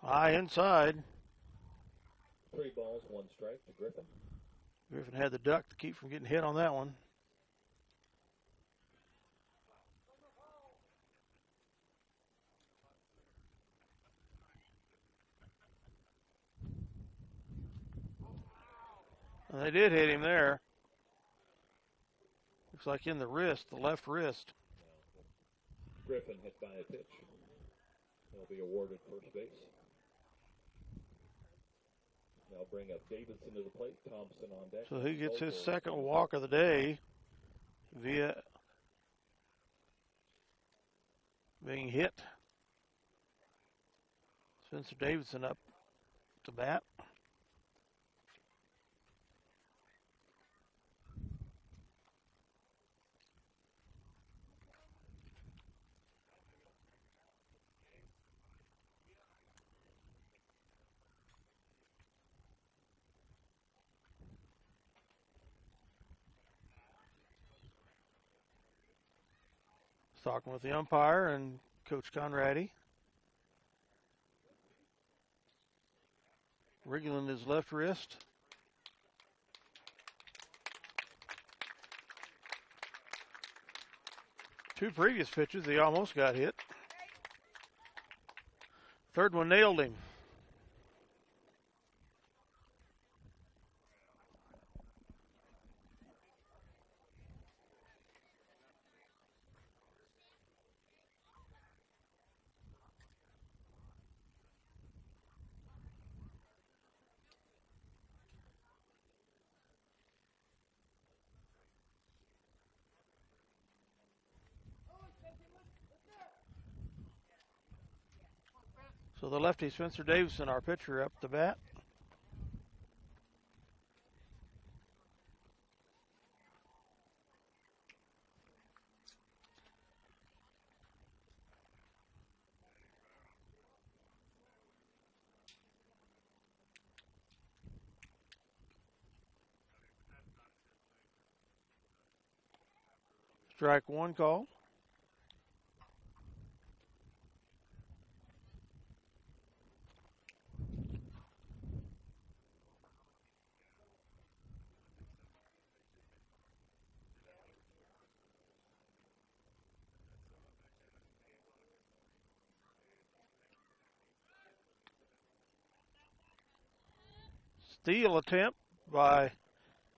High inside. 3 balls, 1 strike to Griffin. Griffin had the duck to keep from getting hit on that one. And they did hit him there. Looks like in the wrist, the left wrist. Griffin hit by a pitch. He'll be awarded first base. They'll bring up Davidson to the plate. Thompson on deck. So he gets his second walk of the day via being hit. Spencer Davidson up to bat. Talking with the umpire and Coach Conradi. Wriggling his left wrist. Two previous pitches, he almost got hit. Third one nailed him. So the lefty Spencer Davison, our pitcher, up to bat. Strike one called. Steal attempt by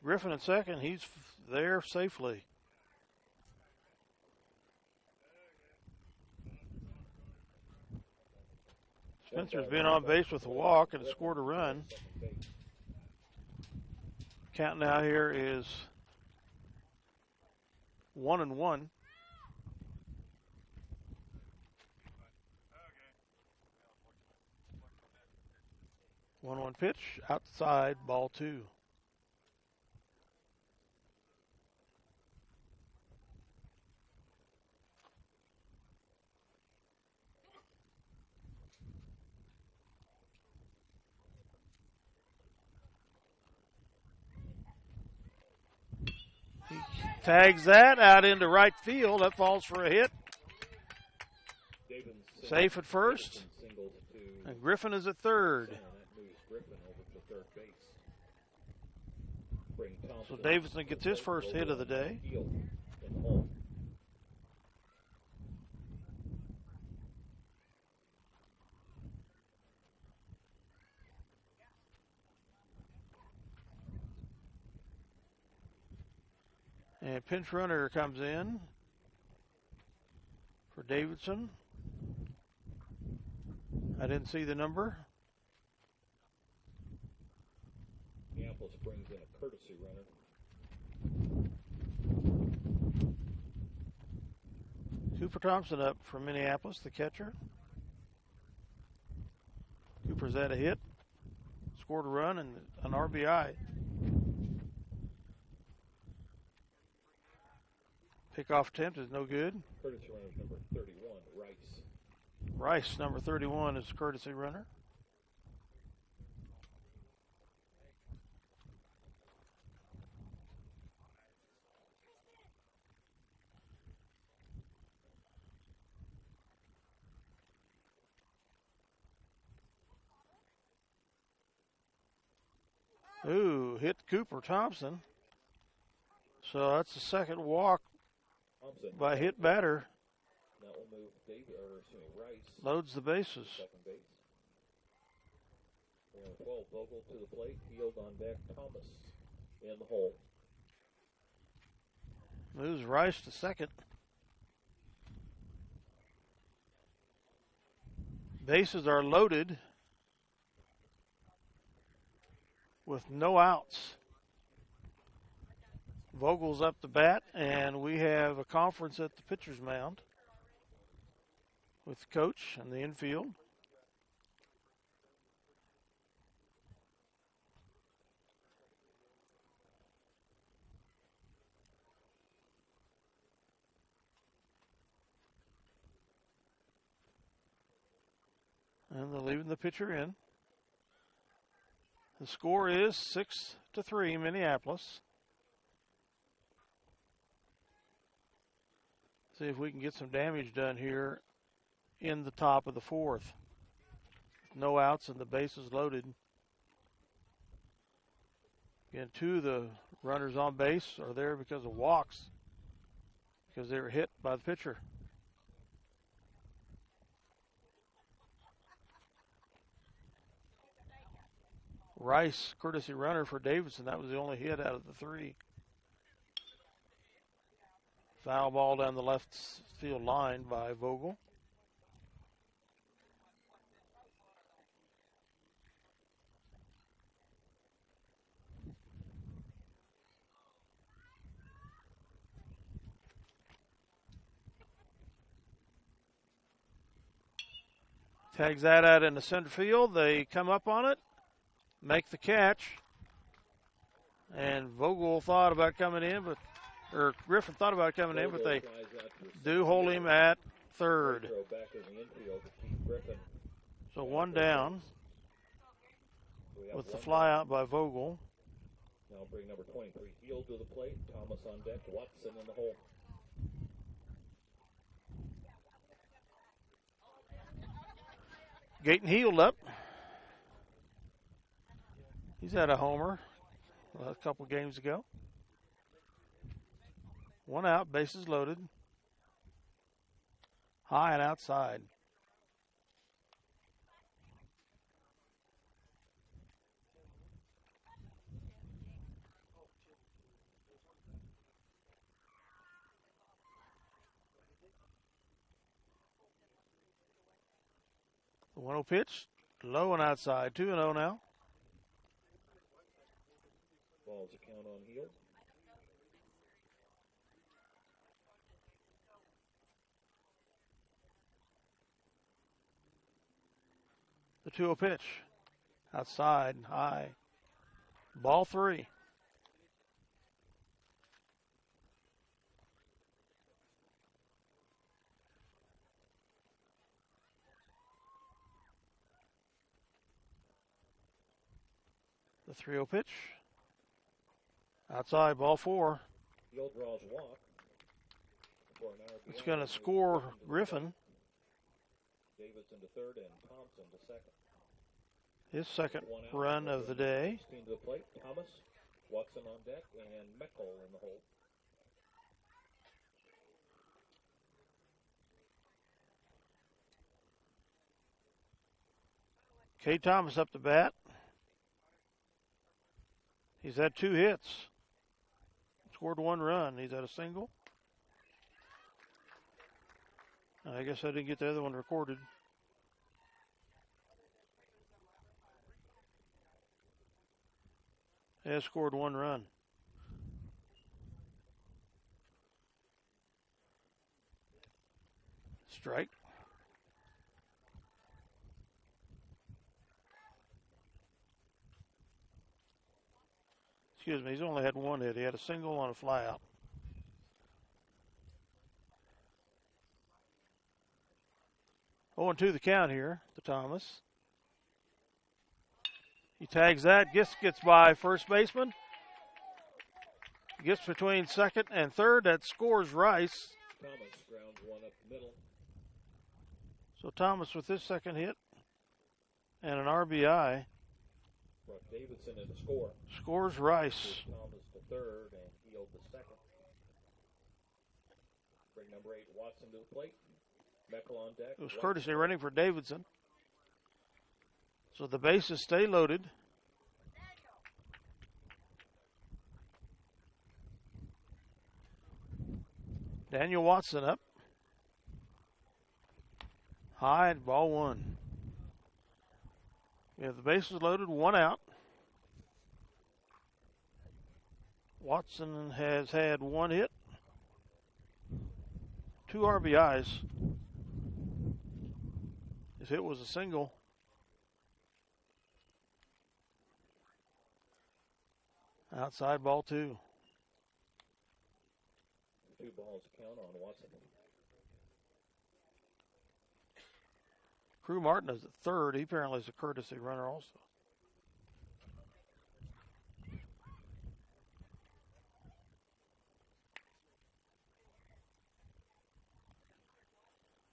Griffin at second. He's there safely. Spencer's been on base with a walk and scored a run. Count now here is 1-1. 1-1 pitch, outside, ball two. He tags that out into right field. That falls for a hit. Safe at first. And Griffin is at third. So Davidson gets his first hit of the day. And pinch runner comes in for Davidson. I didn't see the number. Minneapolis brings in a courtesy runner. Cooper Thompson up from Minneapolis, the catcher. Cooper's had a hit, scored a run, and an RBI. Pickoff attempt is no good. Courtesy runner is number 31, Rice. Rice, number 31, is the courtesy runner. Ooh, hit Cooper Thompson. So that's the second walk by hit batter. That will move Rice. Loads the bases. Second base. 12, Vogel to the plate. Field on deck. Thomas in the hole. Moves Rice to second. Bases are loaded with no outs. Vogel's up to bat, and we have a conference at the pitcher's mound with the coach and the infield. And they're leaving the pitcher in. The score is 6-3, Minneapolis. See if we can get some damage done here in the top of the fourth. No outs and the bases loaded. Again, two of the runners on base are there because of walks, because they were hit by the pitcher. Rice, courtesy runner for Davidson. That was the only hit out of the three. Foul ball down the left field line by Vogel. Tags that out in the center field. They come up on it, make the catch. And Vogel thought about coming in, or Griffin thought about coming in, but they do hold him at third. So one down with the fly out by Vogel. Now bring number 23 Field to the plate. Thomas on deck. Watson in the hole. Gayton healed up. He's had a homer a couple games ago. One out, bases loaded. High and outside. The 1-0 pitch, low and outside. 2-0 now. Ball's a count on Heald. The 2-0 pitch, outside, high. Ball 3. The 3-0 pitch. Outside, ball 4. Field draws walk. It's going to score Griffin. Davidson to third and Thompson to second. His second run of the day. To the plate. Thomas, Watson on deck, and Meckel in the hole. Cade Thomas up to bat. He's had 2 hits. Scored 1 run. He's had a single. I guess I didn't get the other one recorded. He has scored 1 run. Strike. Excuse me, he's only had 1 hit. He had a single on a flyout. Oh, 2 the count here to Thomas. He tags that, gets by first baseman. Gets between second and third. That scores Rice. Thomas grounds one up the middle. So Thomas with his second hit and an RBI. Brought Davidson in to score. Scores Rice. Thomas to third and Heald to second. Bring number 8 Watson to the plate. Meckel on deck. It was courtesy running for Davidson. So the bases stay loaded. Daniel Watson up. High, ball 1. We have the bases loaded, 1 out. Watson has had 1 hit, 2 RBIs. His hit was a single. Outside, ball 2. 2 balls to count on Watson. Crew Martin is at third. He apparently is a courtesy runner also.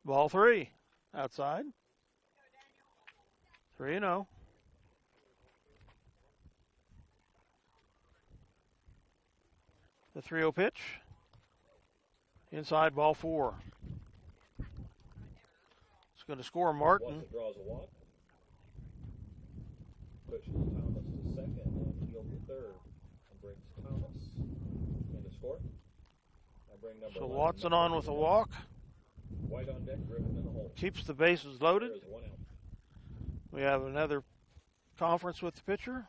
Ball 3. Outside. 3-0. The 3-0 pitch. Inside, ball 4. It's going to score Martin. Watson draws a walk. Pushes Thomas to second and Heald to third. And brings Thomas in to score. So Watson on with a walk. White on deck, Griffin in the hole. Keeps the bases loaded. There is 1 out. We have another conference with the pitcher.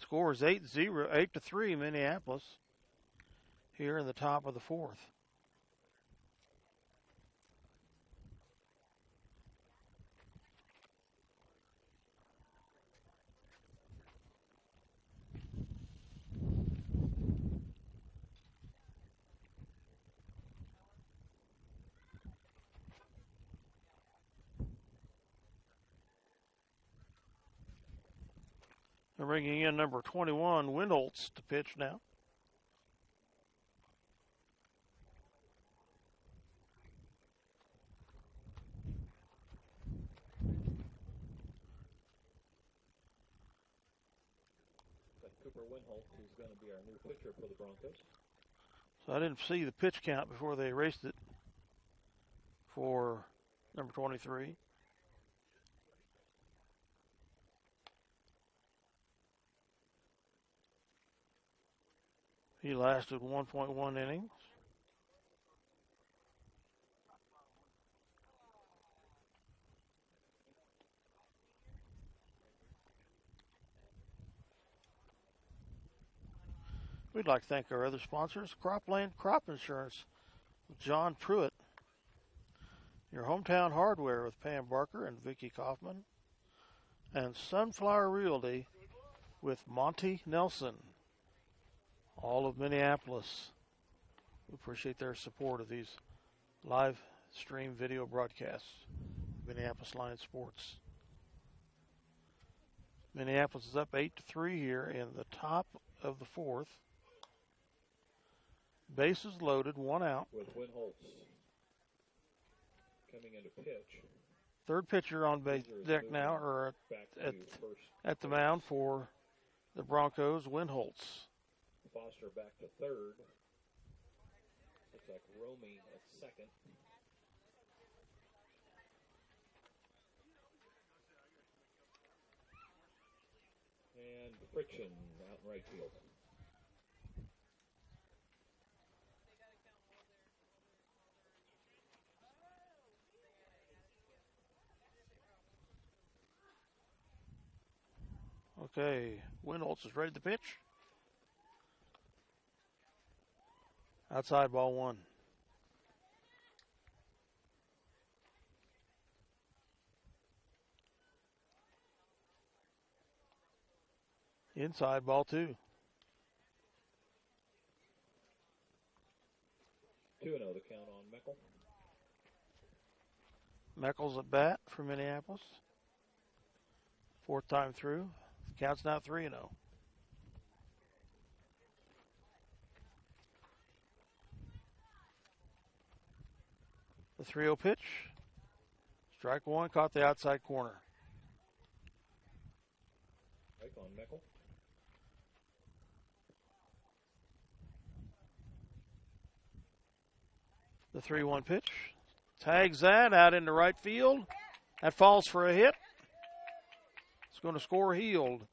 Score is 8-3 Minneapolis here in the top of the fourth. They're bringing in number 21, Windholtz, to pitch now. Cooper Windholtz, who's going to be our new pitcher for the Broncos. So I didn't see the pitch count before they erased it for number 23. He lasted 1.1 innings. We'd like to thank our other sponsors, Cropland Crop Insurance with John Pruitt, Your Hometown Hardware with Pam Barker and Vicki Kaufman, and Sunflower Realty with Monty Nelson, all of Minneapolis. We appreciate their support of these live stream video broadcasts, Minneapolis Lions Sports. Minneapolis is up 8-3 here in the top of the fourth. Bases loaded, one out. With Windholtz coming into pitch. Third pitcher on base deck now, or at the mound for the Broncos, Windholtz. Foster back to third. Looks like Romy at second. And Friction out in right field. Okay, Windholtz is ready to pitch. Outside ball one. Inside ball two. 2-0 the count on Meckel. Meckel's at bat for Minneapolis. Fourth time through. Count's now 3-0. The 3-0 pitch. Strike one, caught the outside corner. Strike on Meckel. The 3-1 pitch. Tags that out into right field. That falls for a hit. It's going to score Heald.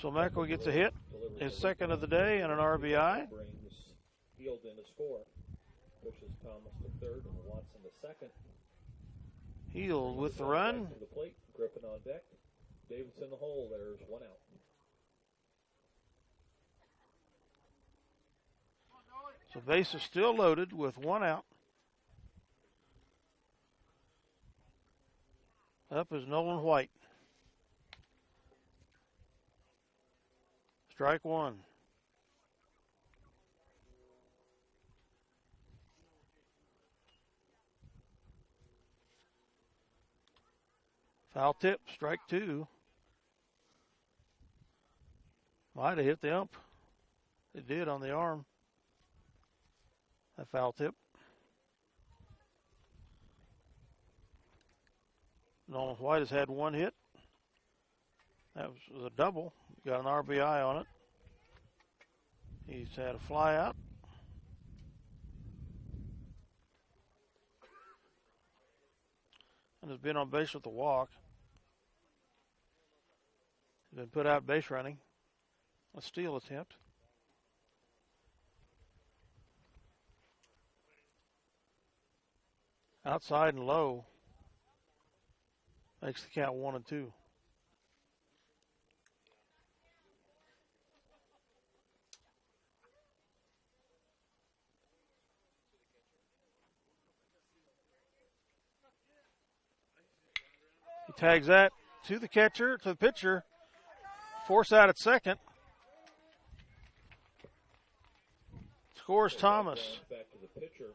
So Meckel gets a hit, his second of the day, and an RBI. Brings Heald in to score. Pushes Thomas to third and Watson to second. Heald with the run. Back to the plate. Griffin on deck. Davidson in the hole. There's one out. So base is still loaded with one out. Up is Nolan White. Strike one. Foul tip, strike two. Might have hit the ump. It did on the arm. That foul tip. Nolan White has had one hit. That was a double. Got an RBI on it. He's had a fly out. And has been on base with a walk. He's been put out base running. A steal attempt. Outside and low. Makes the count 1-2. tags that to the catcher, to the pitcher. Force out at second. Scores Thomas. Back to the pitcher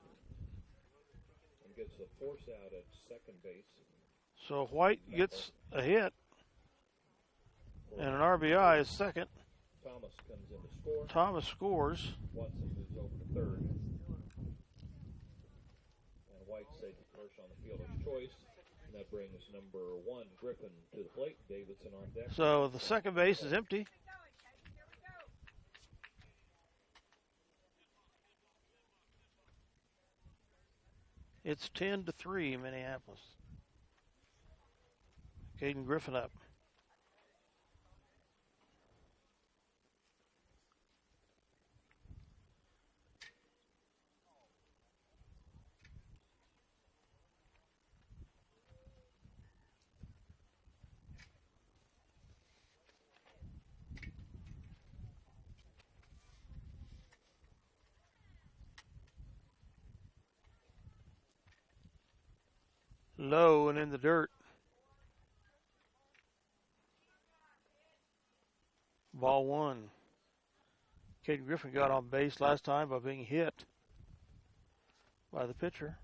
and gets the force out at second base. So White gets a hit. And an RBI is second. Thomas comes in to score. Thomas scores. Watson moves over to third. And White safe at first on the fielder's choice. And that brings number 1, Griffin, to the plate. Davidson on deck. So the second base is empty. It's 10-3, Minneapolis. Caden Griffin up. Low and in the dirt. Ball 1. Caden Griffin got on base last time by being hit by the pitcher.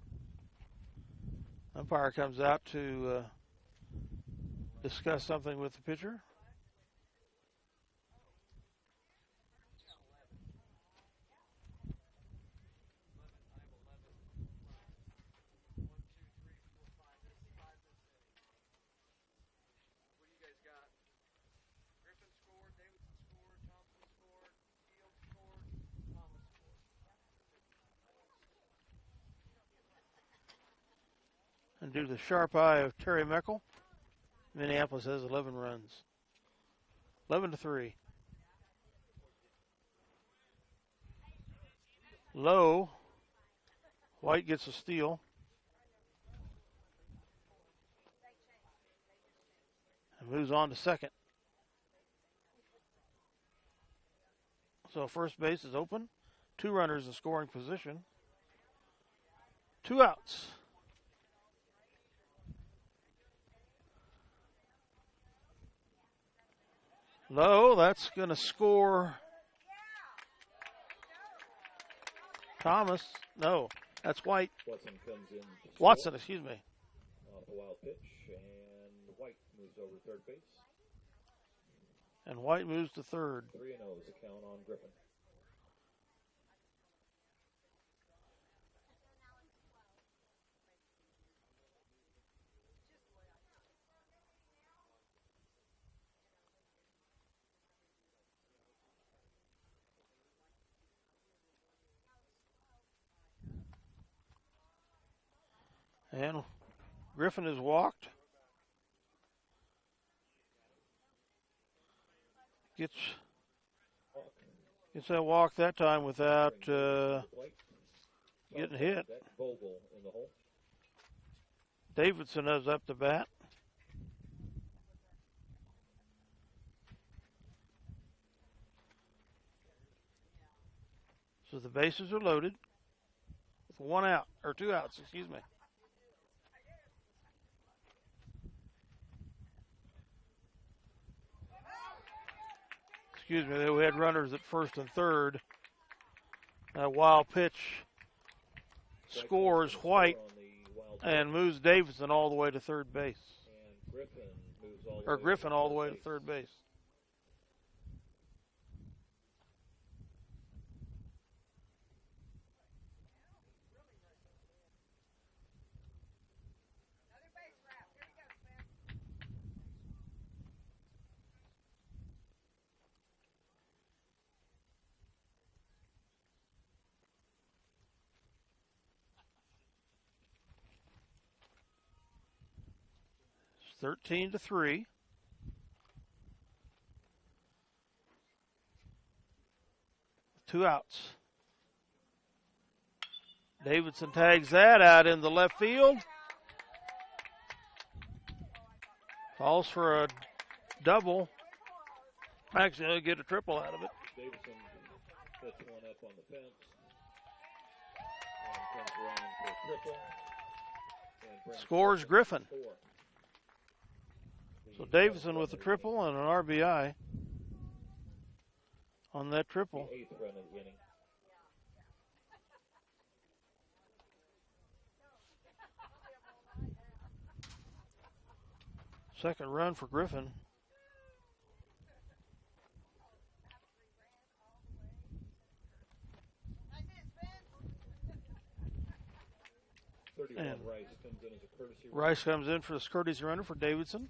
Umpire comes out to discuss something with the pitcher. And due to the sharp eye of Terry Meckel, Minneapolis has 11 runs. 11-3. Low. White gets a steal. And moves on to second. So first base is open. 2 runners in scoring position. 2 outs. Low, that's going to score Thomas. No, that's White. Watson comes in. Watson, excuse me. Off a wild pitch, and White moves over to third base. And White moves to third. 3-0 is the count on Griffin. And Griffin is walked. Gets that walk that time without getting hit. Davidson is up to bat. So the bases are loaded with 1 out, or 2 outs, excuse me. Excuse me, we had runners at first and third. A wild pitch scores White and moves Davidson all the way to third base. Or Griffin all the way to third base. It's 13-3. Two outs. Davidson tags that out in the left field. Falls for a double. Actually, he'll get a triple out of it. Davidson puts one up on the fence. And comes around for a triple. And scores Griffin. 4. So Davidson with a triple and an RBI on that triple. The 8th run of the inning. Second run for Griffin. And Rice comes in as a courtesy runner. Rice comes in for the courtesy runner for Davidson.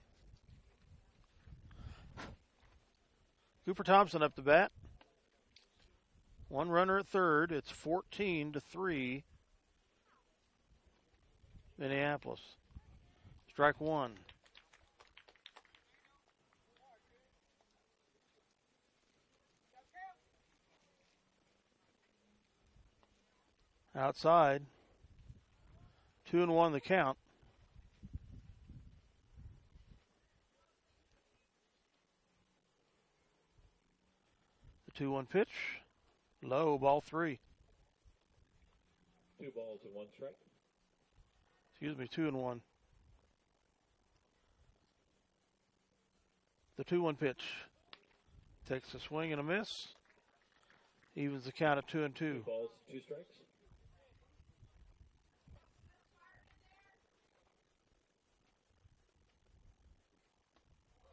Cooper Thompson up to bat. One runner at third. It's 14-3. Minneapolis. Strike one. Outside. 2-1 the count. The 2-1 pitch. Low, ball 3. 2 balls and 1 strike. Excuse me, 2-1. The 2-1 pitch. Takes a swing and a miss. Evens the count at 2-2. 2 balls, 2 strikes.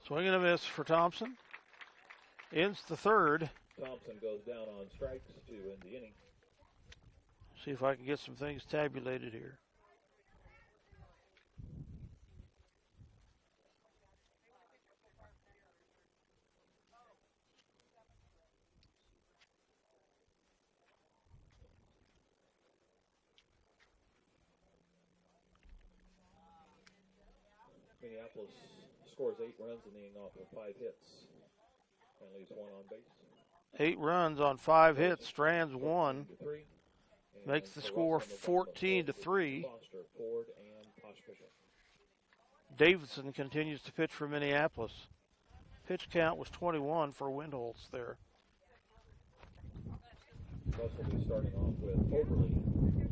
Swing and a miss for Thompson. Ends the third. Thompson goes down on strikes to end the inning. See if I can get some things tabulated here. Minneapolis scores 8 runs in the inning off of 5 hits and leaves 1 on base. 8 runs on 5 hits, strands 1. Makes the score 14-3. Foster, Ford, and Poshbisher. Davidson continues to pitch for Minneapolis. Pitch count was 21 for Windholtz there. Russ will be starting off with Overly,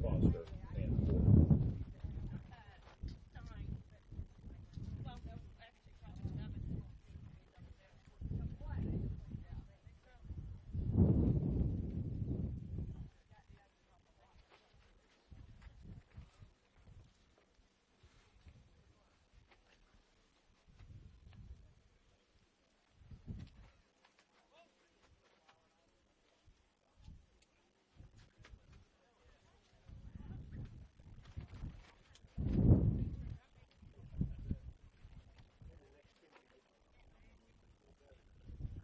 Foster, and Ford.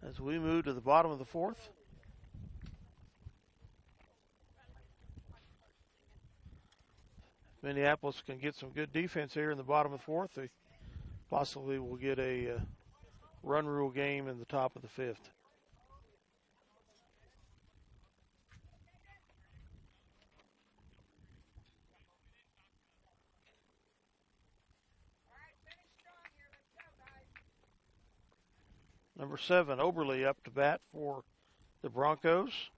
As we move to the bottom of the fourth. Minneapolis can get some good defense here in the bottom of the fourth. They possibly will get a run rule game in the top of the fifth. Number 7, Oberle up to bat for the Broncos.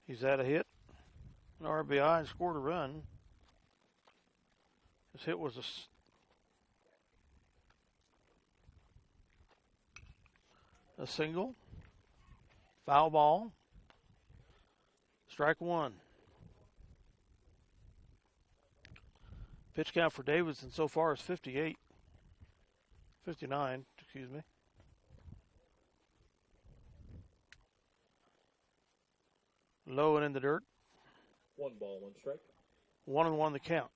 He's had a hit, an RBI, and scored a run. His hit was a single. Foul ball. Strike one. Pitch count for Davidson so far is 59, excuse me. Low and in the dirt. 1 ball, 1 strike. 1-1 the count.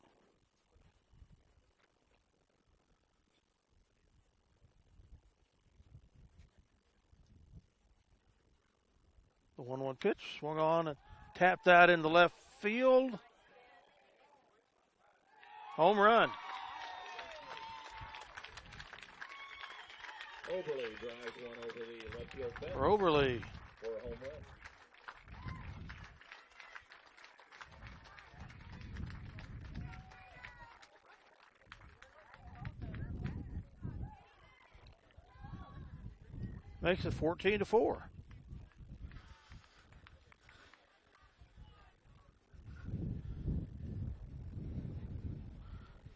The 1-1 pitch swung on and tapped out into left field. Home run. Overly drives one over the left field fence For Oberle. for a home run. Makes it 14-4.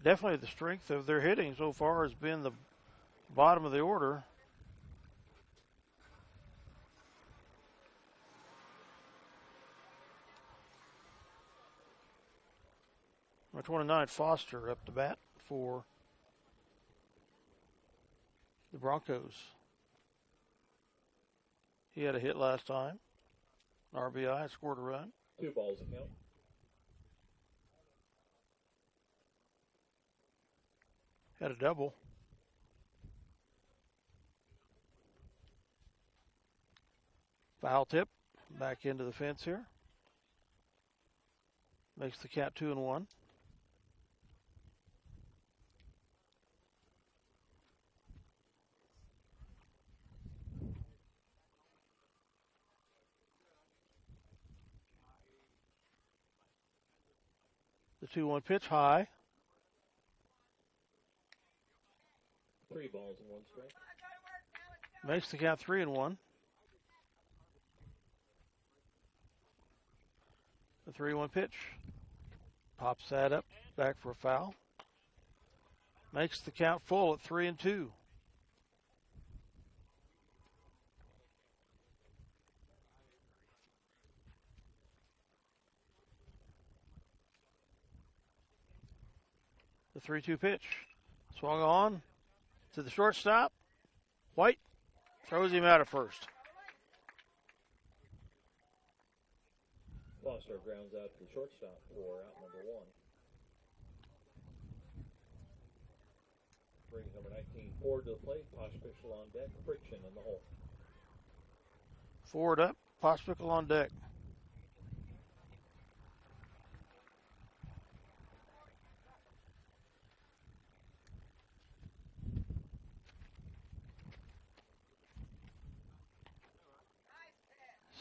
definitely the strength of their hitting so far has been the bottom of the order. Number 29, Foster, up to bat for the Broncos. He had a hit last time. RBI, scored a run. 2 balls to count. Had a double. Foul tip. Back into the fence here. Makes the count 2-1. The 2-1 pitch high. 3 balls and 1 strike. Makes the count 3-1. The 3-1 pitch. Pops that up, back for a foul. Makes the count full at 3-2. The 3-2 pitch. Swung on to the shortstop. White throws him out at first. Foster grounds out to the shortstop for out number 1. Brings number 19 forward to the plate. Pospisil on deck. Friction in the hole. Forward up. Pospisil on deck.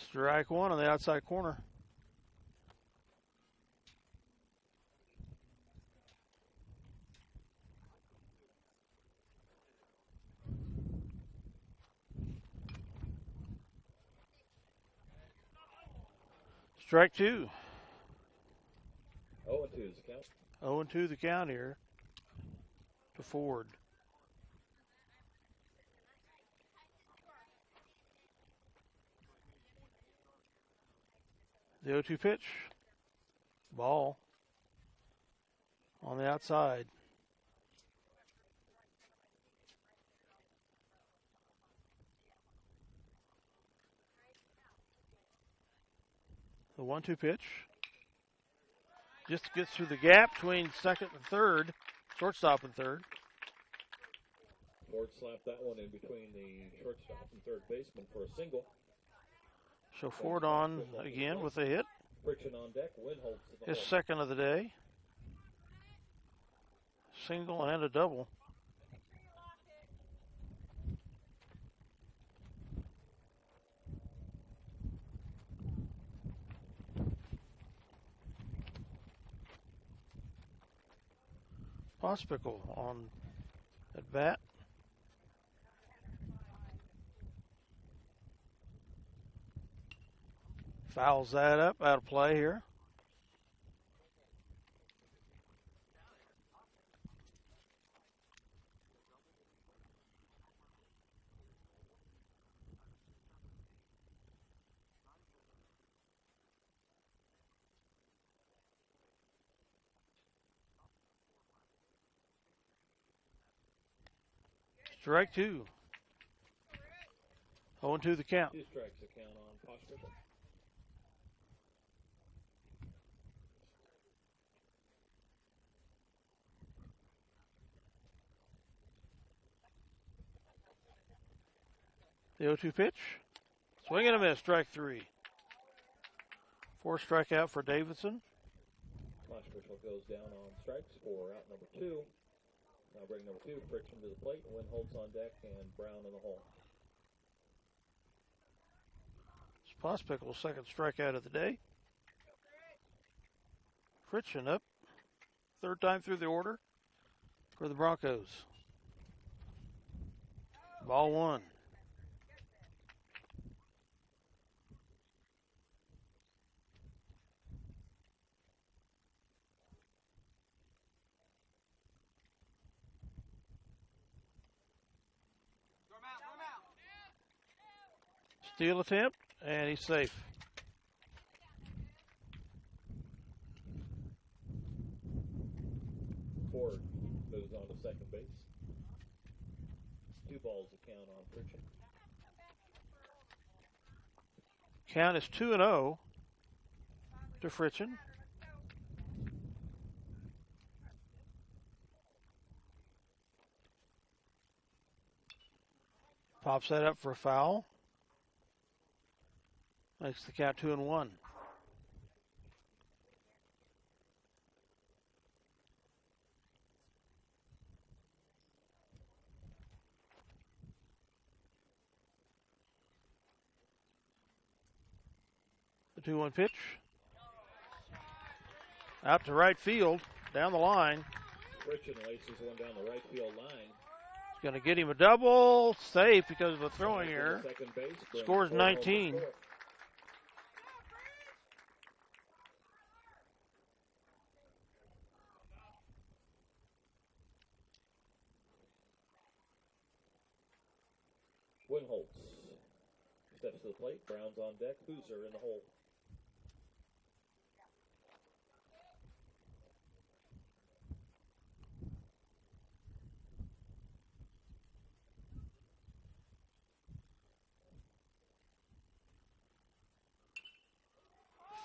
Strike 1 on the outside corner. Strike 2. 0-2 is the count. 0-2 the count here to Ford. The 0-2 pitch. Ball on the outside. The 1-2 pitch. Just gets through the gap between second and third, shortstop and third. Ford slapped that one in between the shortstop and third baseman for a single. So Ford on again with a hit. Friction on deck. Win holds to the His hole. second of the day. Single and a double. Pospisil on at bat. Fouls that up, out of play here. Strike 2. 0-2 the count. 2 strikes the count on Pospisil. The 0-2 pitch. Swing and a miss, strike 3. 4 strikeout for Davidson. Pospisil goes down on strikes for out number 2. Now bring number 2, Friction to the plate. Win holds on deck and Brown in the hole. It's Pospisil's second strikeout of the day. Friction up. Third time through the order for the Broncos. Ball 1. Steal attempt, and he's safe. Ford moves on to second base. 2 balls to count on Pritchett. Count is 2-0 to Fritchen. Pops that up for a foul. Makes the count 2-1. The 2-1 pitch. Out to right field, down the line. Pritchett laces one down the right field line. He's going to get him a double. Safe because of a throwing error. Second base, Scores 19. Winholtz steps to the plate. Brown's on deck. Hooser in the hole.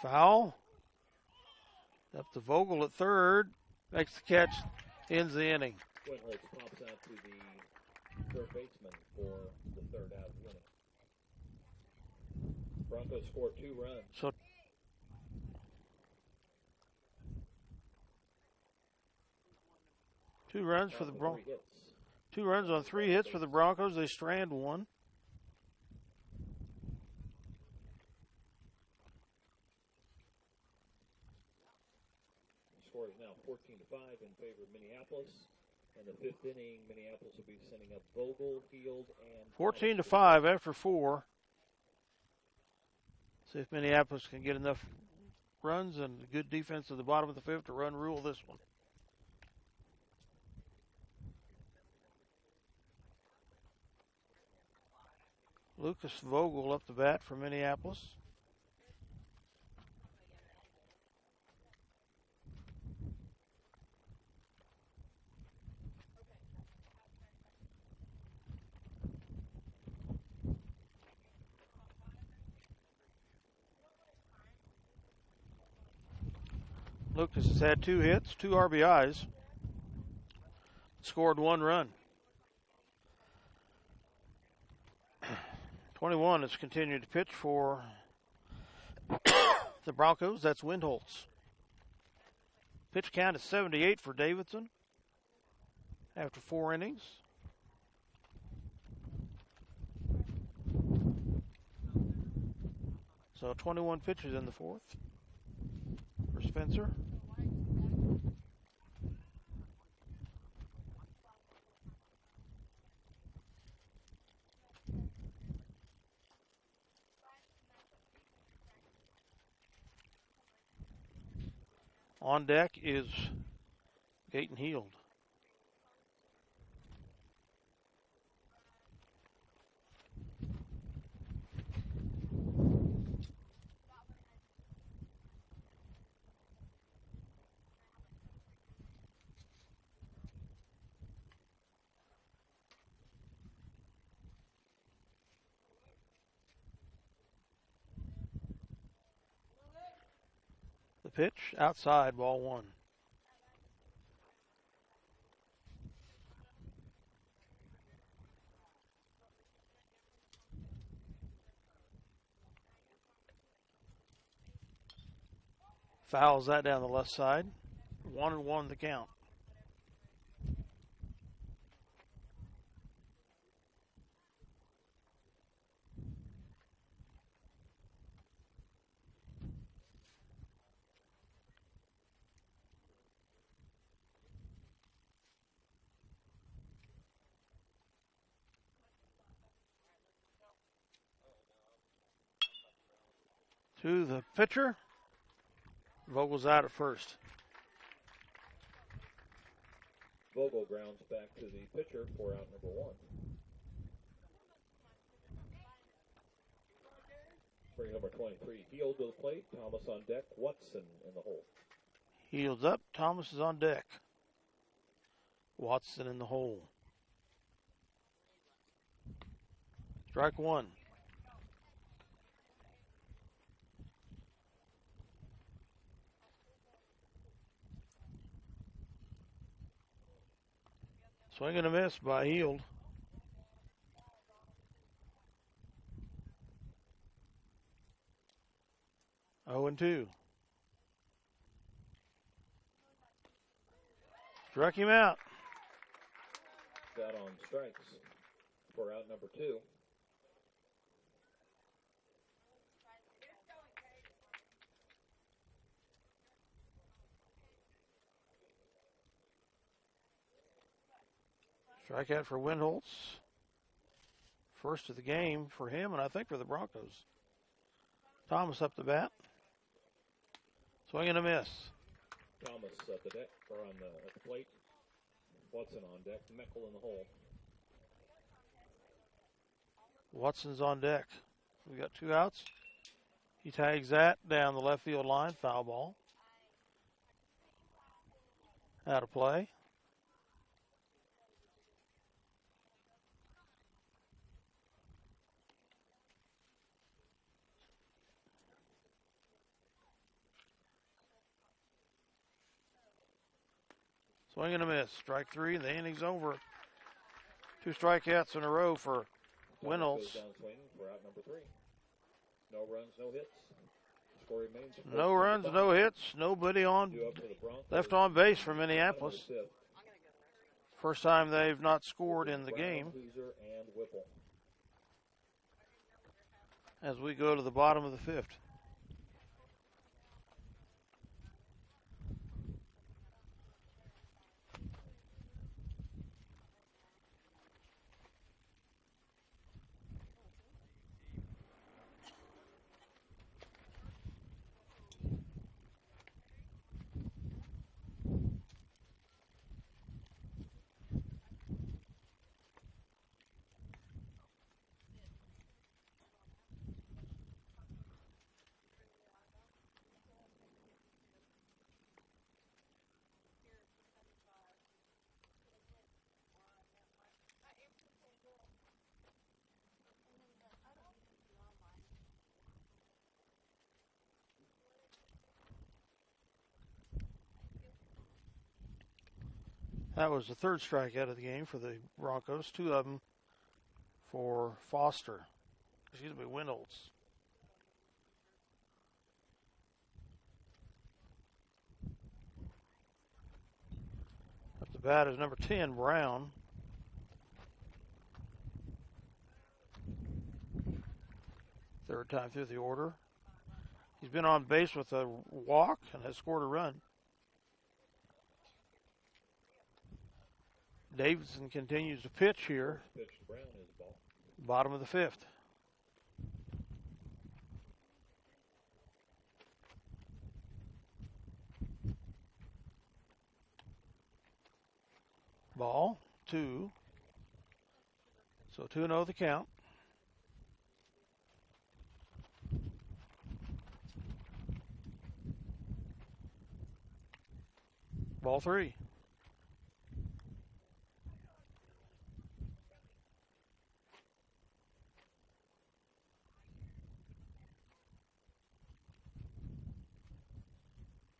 Foul. Up to Vogel at third. Makes the catch. Ends the inning. Winholtz pops out to the third baseman for the third out of the inning. Broncos score 2 runs. So 2 runs for the Broncos. 2 runs on 3 hits for the Broncos. They strand 1. The score is now 14-5 in favor of Minneapolis. In the 5th inning, Minneapolis will be sending up Vogel, Field, and 14-5 after 4. See if Minneapolis can get enough runs and good defense at the bottom of the 5th to run rule this one. Lucas Vogel up the bat for Minneapolis. Lucas has had 2 hits, 2 RBIs, scored 1 run. 21 has continued to pitch for the Broncos. That's Windholtz. Pitch count is 78 for Davidson after 4 innings. So 21 pitches in the 4th for Spencer. On deck is Gaten Heald. The pitch outside, ball 1. Fouls that down the left side. 1-1 the count. To the pitcher. Vogel's out at first. Vogel grounds back to the pitcher for out number 1. Bring number 23, Heald to the plate. Thomas on deck. Watson in the hole. Heels up. Thomas is on deck. Watson in the hole. Strike one. Swing and a miss by Heald. Oh and 2. Struck him out. Got on strikes for out number 2. Strikeout for Windholtz. First of the game for him, and I think for the Broncos. Thomas up the bat. Swing and a miss. Thomas at the deck, or at the plate. Watson on deck. Meckel in the hole. Watson's on deck. We got 2 outs. He tags that down the left field line. Foul ball. Out of play. Swing and a miss. Strike 3, and the inning's over. 2 strikeouts in a row for Windholtz. Goes down swinging for out number 3. No runs, no hits. Score remains. No runs, no hits. Nobody on left on base for Minneapolis. First time they've not scored in the game. Hooser and Whipple. As we go to the bottom of the 5th. That was the 3rd strikeout of the game for the Broncos. 2 of them for Foster. Excuse me, Windholtz. Up the bat is number 10, Brown. Third time through the order. He's been on base with a walk and has scored a run. Davidson continues to pitch here. Pitch to Brown is ball. Bottom of the 5th. Ball, 2. So 2-0 the count. Ball 3.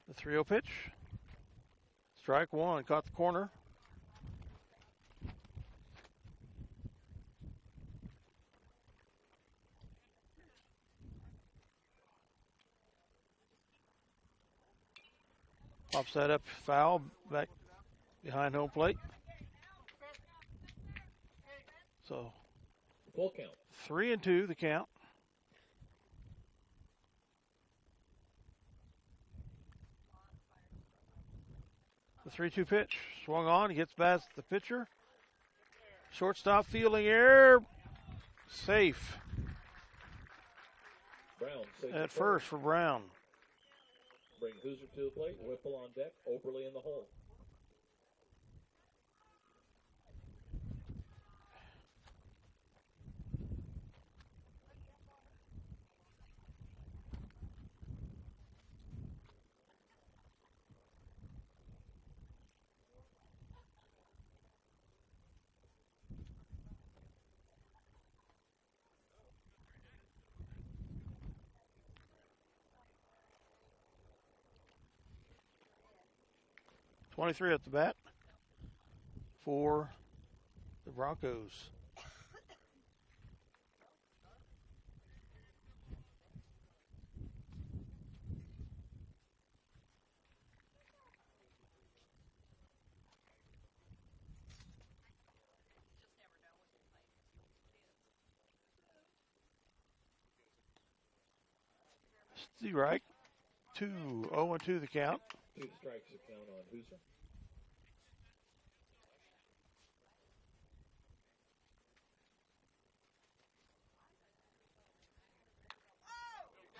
The 3-0 pitch. Strike 1, caught the corner. Pops that up, foul, back behind home plate. So, full count. 3-2 the count. The 3-2 pitch, swung on, he gets past the pitcher. Shortstop fielding error, safe. Brown at first for Brown. Bring Hooser to the plate, Whipple on deck, Oberly in the hole. 23 at the bat for the Broncos. Strike. 0-2 the count. 2 strikes the count on Hooser.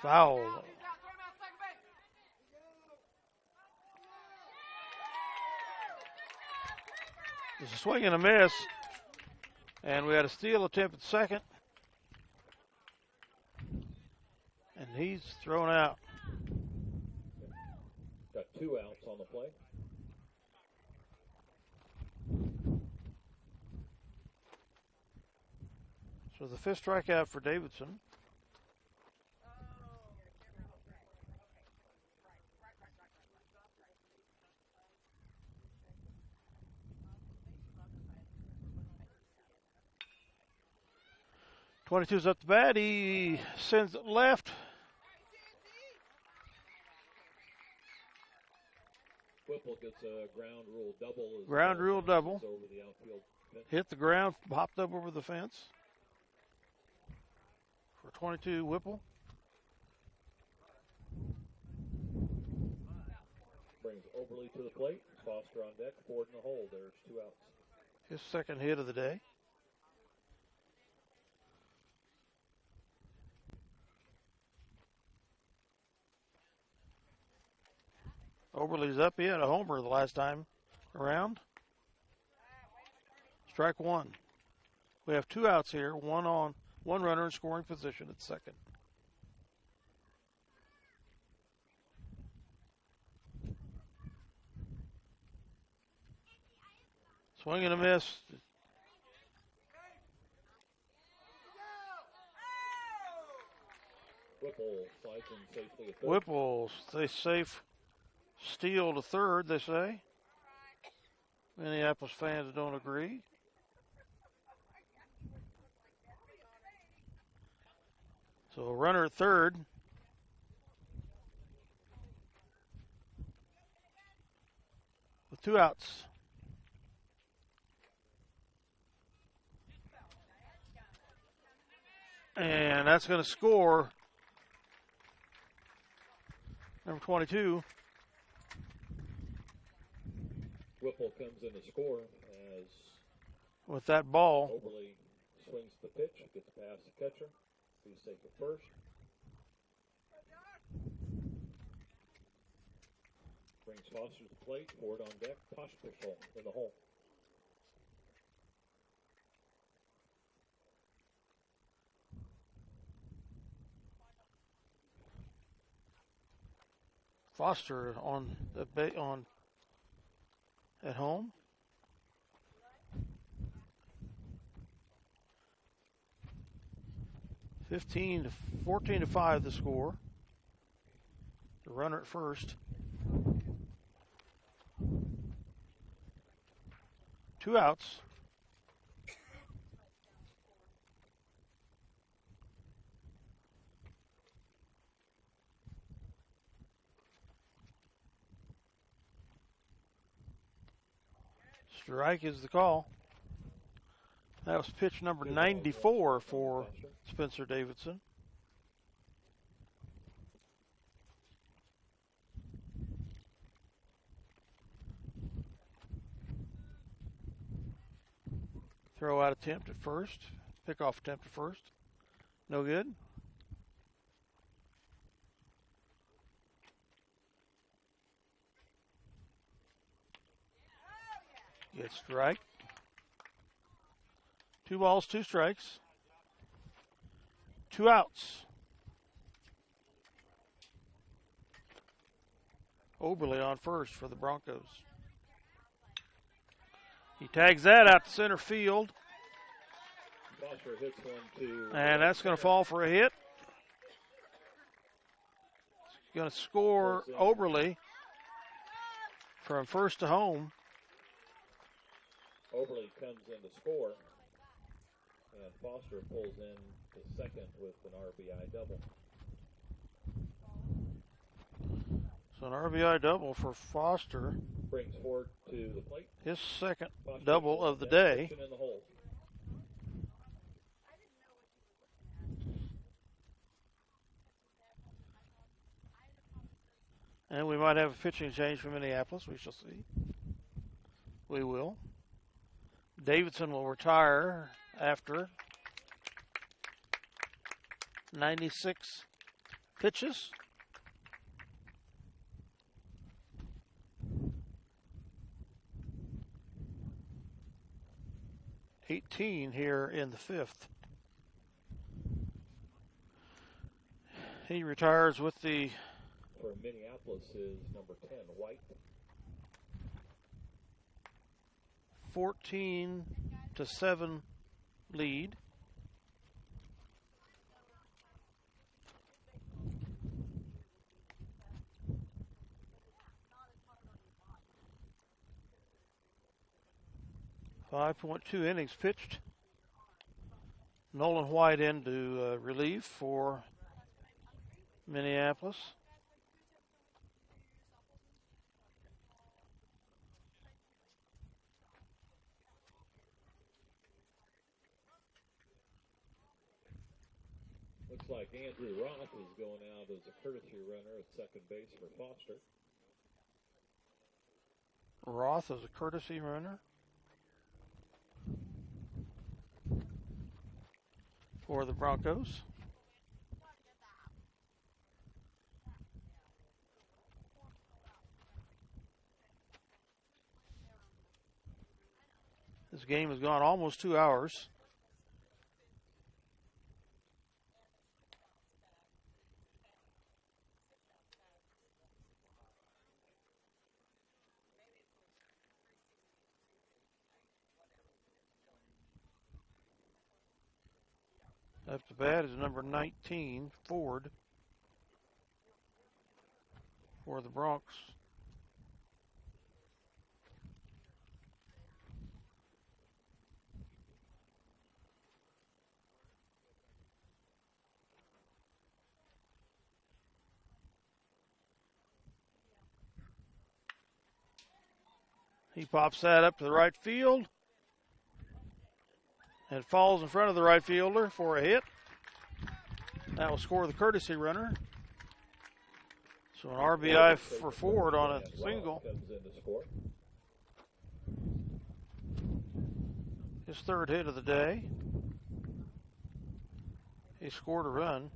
Foul. There's a swing and a miss. And we had a steal attempt at second. And he's thrown out. Got 2 outs on the play. So the 5th strikeout for Davidson. .22's up the bat. He sends it left. Whipple gets a ground rule double. Ground rule double. Over the outfield fence. Hit the ground, hopped up over the fence. For 22, Whipple. Brings Oberly to the plate. Foster on deck. Ford in the hole. There's 2 outs. His second hit of the day. Oberly's up. He had a homer the last time around. Strike 1. We have 2 outs here. One runner in scoring position at second. Swing and a miss. Whipple slides in safely at third. Whipple, they safe steal to third, they say. Minneapolis fans don't agree. So a runner at third. With 2 outs. And that's going to score number 22. Whipple comes in to score as With that ball. Oberly swings the pitch, gets past the catcher. He's safe at first. Brings Foster to the plate. Ford on deck. Pospisil in the hole. Foster on at home. $14 to 5 the score. The runner at first. 2 outs. Strike is the call. That was pitch number 94 for Spencer Davidson. Throw out attempt at first. Pick off attempt at first. No good. Get strike. 2 balls, 2 strikes. 2 outs. Oberly on first for the Broncos. He tags that out to center field. Foster hits one to. And that's going to fall for a hit. It's going to score Oberly from first to home. Overly comes in to score, and Foster pulls in to second with an RBI double. So an RBI double for Foster. Brings Ford to the plate. His second Foster double of the day. pitching in the hole. And we might have a pitching change for Minneapolis. We shall see. We will. Davidson will retire after 96 pitches. '18 here in the fifth. He retires with the For Minneapolis is number 10, White. 14-7 lead. .2 innings pitched. Nolan White into relief for Minneapolis. Looks like Andrew Roth is going out as a courtesy runner at second base for Foster. Roth is a courtesy runner for the Broncos. This game has gone almost 2 hours. Up to bat is number 19, Ford, for the Bronx. He pops that up to the right field. And falls in front of the right fielder for a hit. That will score the courtesy runner. So an RBI for Ford on a single. His third hit of the day. He scored a run.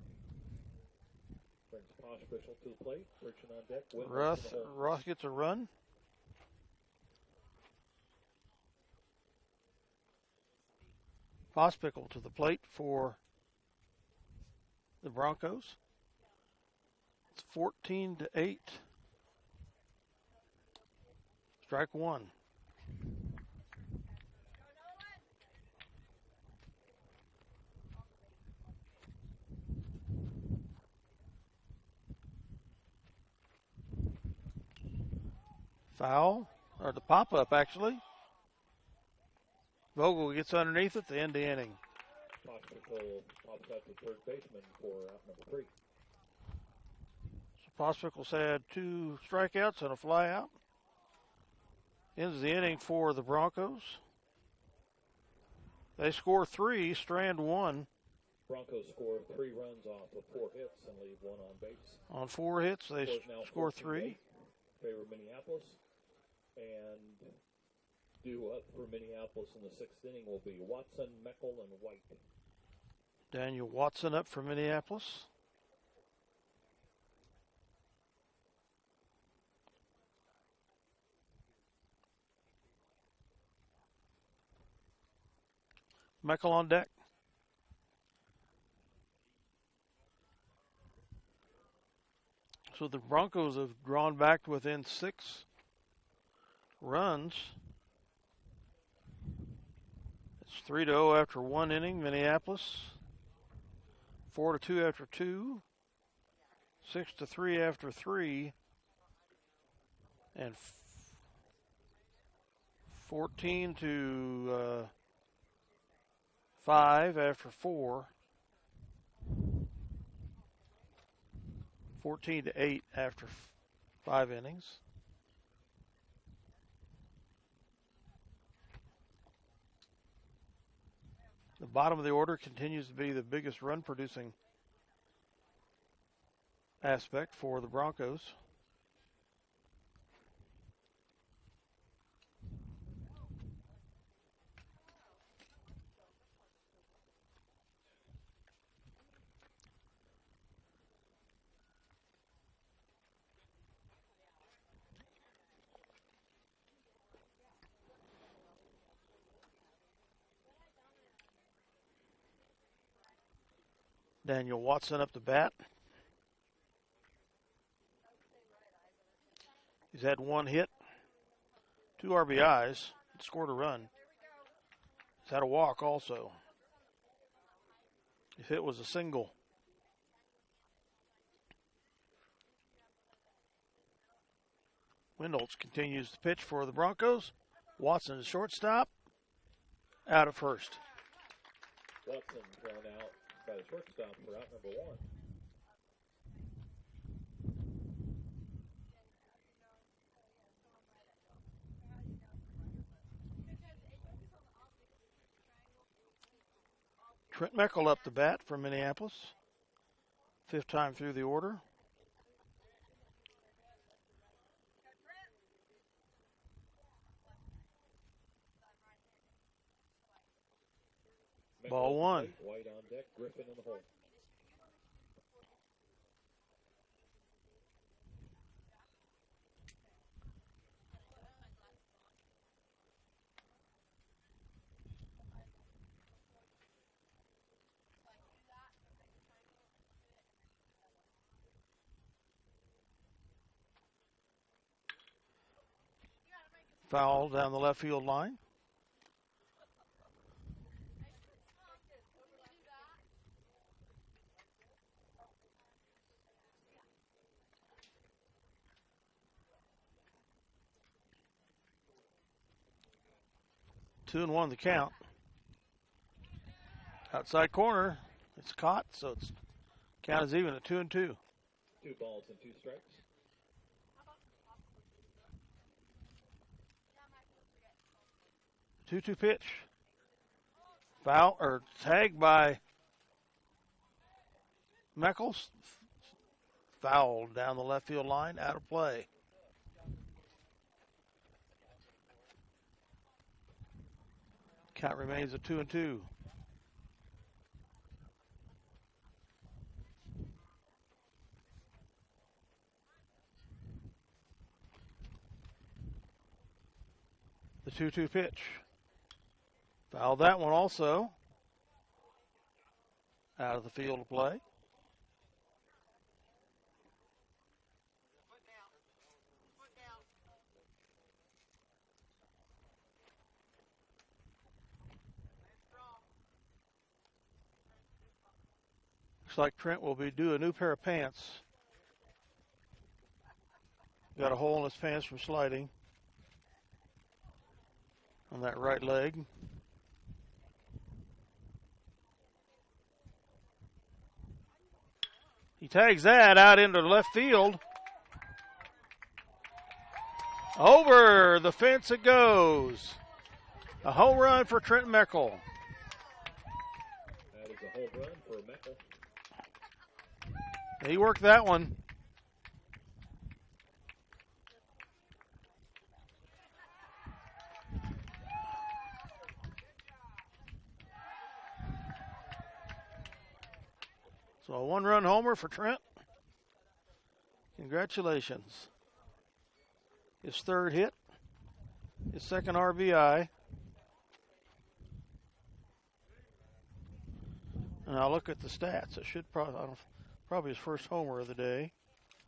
Roth gets a run. Pospickle to the plate for the Broncos. It's 14-8. Strike one. Foul, or the pop-up actually. Vogel gets underneath it to end the inning. Pospickle pops out to third baseman for out number 3. So Pospickle's had 2 strikeouts and a flyout. Ends the inning for the Broncos. They score 3, strand 1. Broncos score 3 runs off of 4 hits and leave 1 on base. On 4 hits, they score 3. Favor Minneapolis. And due up for Minneapolis in the 6th inning will be Watson, Meckel, and White. Daniel Watson up for Minneapolis. Meckel on deck. So the Broncos have drawn back to within 6 runs. It's 3-0 after 1 inning, Minneapolis. 4-2 after 2. 6-3 after 3. And 14-5 after 4. 14-8 after 5 innings. The bottom of the order continues to be the biggest run-producing aspect for the Broncos. Daniel Watson up to bat. He's had 1 hit, 2 RBIs, scored a run. He's had a walk also. His hit was a single. Windholtz continues to pitch for the Broncos. Watson is shortstop, out at first. Watson thrown out by the shortstop for out number 1. Trent Meckel up to bat from Minneapolis. 5th time through the order. Ball 1. White on deck, Griffin in the hole. Foul down the left field line. Two and 1 the count. Outside corner. It's caught, so it's count is even at 2 and 2. 2 balls and 2 strikes. Two pitch. Foul or tag by Meckles. Foul down the left field line, out of play. Count remains at 2 and 2. The 2-2 pitch. Fouled that one also. Out of the field of play. Looks like Trent will be due a new pair of pants. Got a hole in his pants from sliding on that right leg. He tags that out into left field. Over the fence it goes. A home run for Trent Meckel. That is a home run for Meckel. He worked that one. So a 1-run homer for Trent. Congratulations. His 3rd hit, his 2nd RBI. And I'll look at the stats. It should probably his first homer of the day,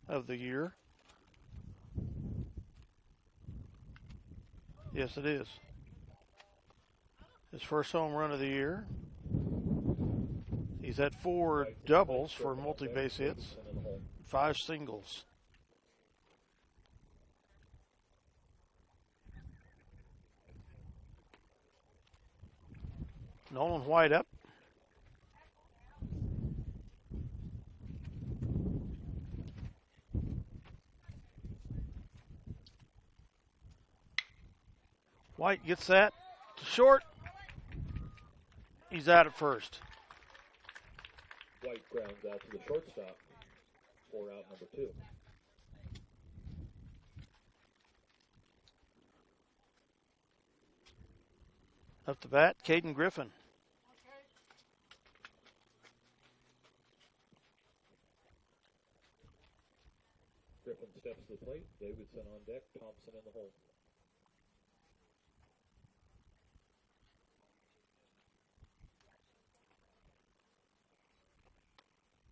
of the year. Yes, it is. His first home run of the year. He's had 4 doubles for multi-base hits, 5 singles. Nolan White up. White gets that to short. He's out at first. White grounds out to the shortstop for out number 2. Up the bat, Caden Griffin. Griffin steps to the plate. Davidson on deck. Thompson in the hole.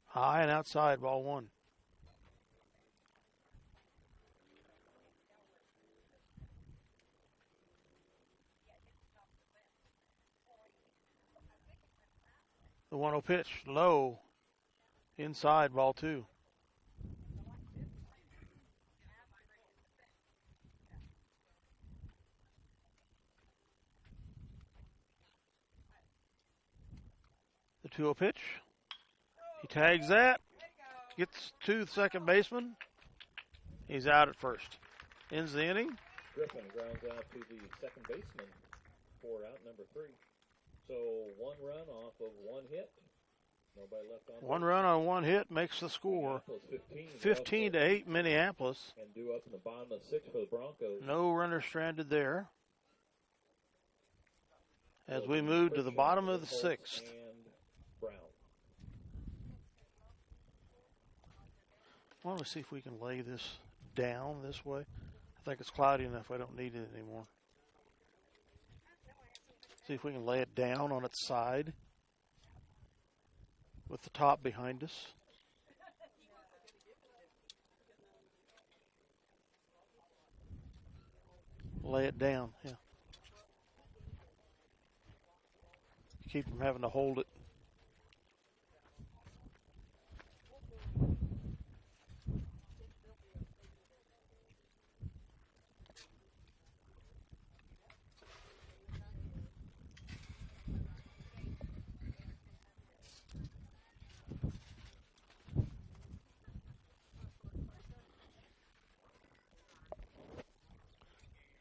High and outside, ball 1. The 1-0 pitch, low, inside, ball 2. The 2-0 pitch. He tags that, gets to the second baseman. He's out at first. Ends the inning. Griffin grounds out to the second baseman for out number 3. So 1 run off of 1 hit. Nobody left on. 1 run on 1 hit makes the score 15-8 Minneapolis. And due up in the bottom of 6 for the Broncos. No runner stranded there. As we move to the bottom of the 6th. And Brown. Well, let's see if we can lay this down this way. I think it's cloudy enough I don't need it anymore. See if we can lay it down on its side with the top behind us. Lay it down, yeah. Keep from having to hold it.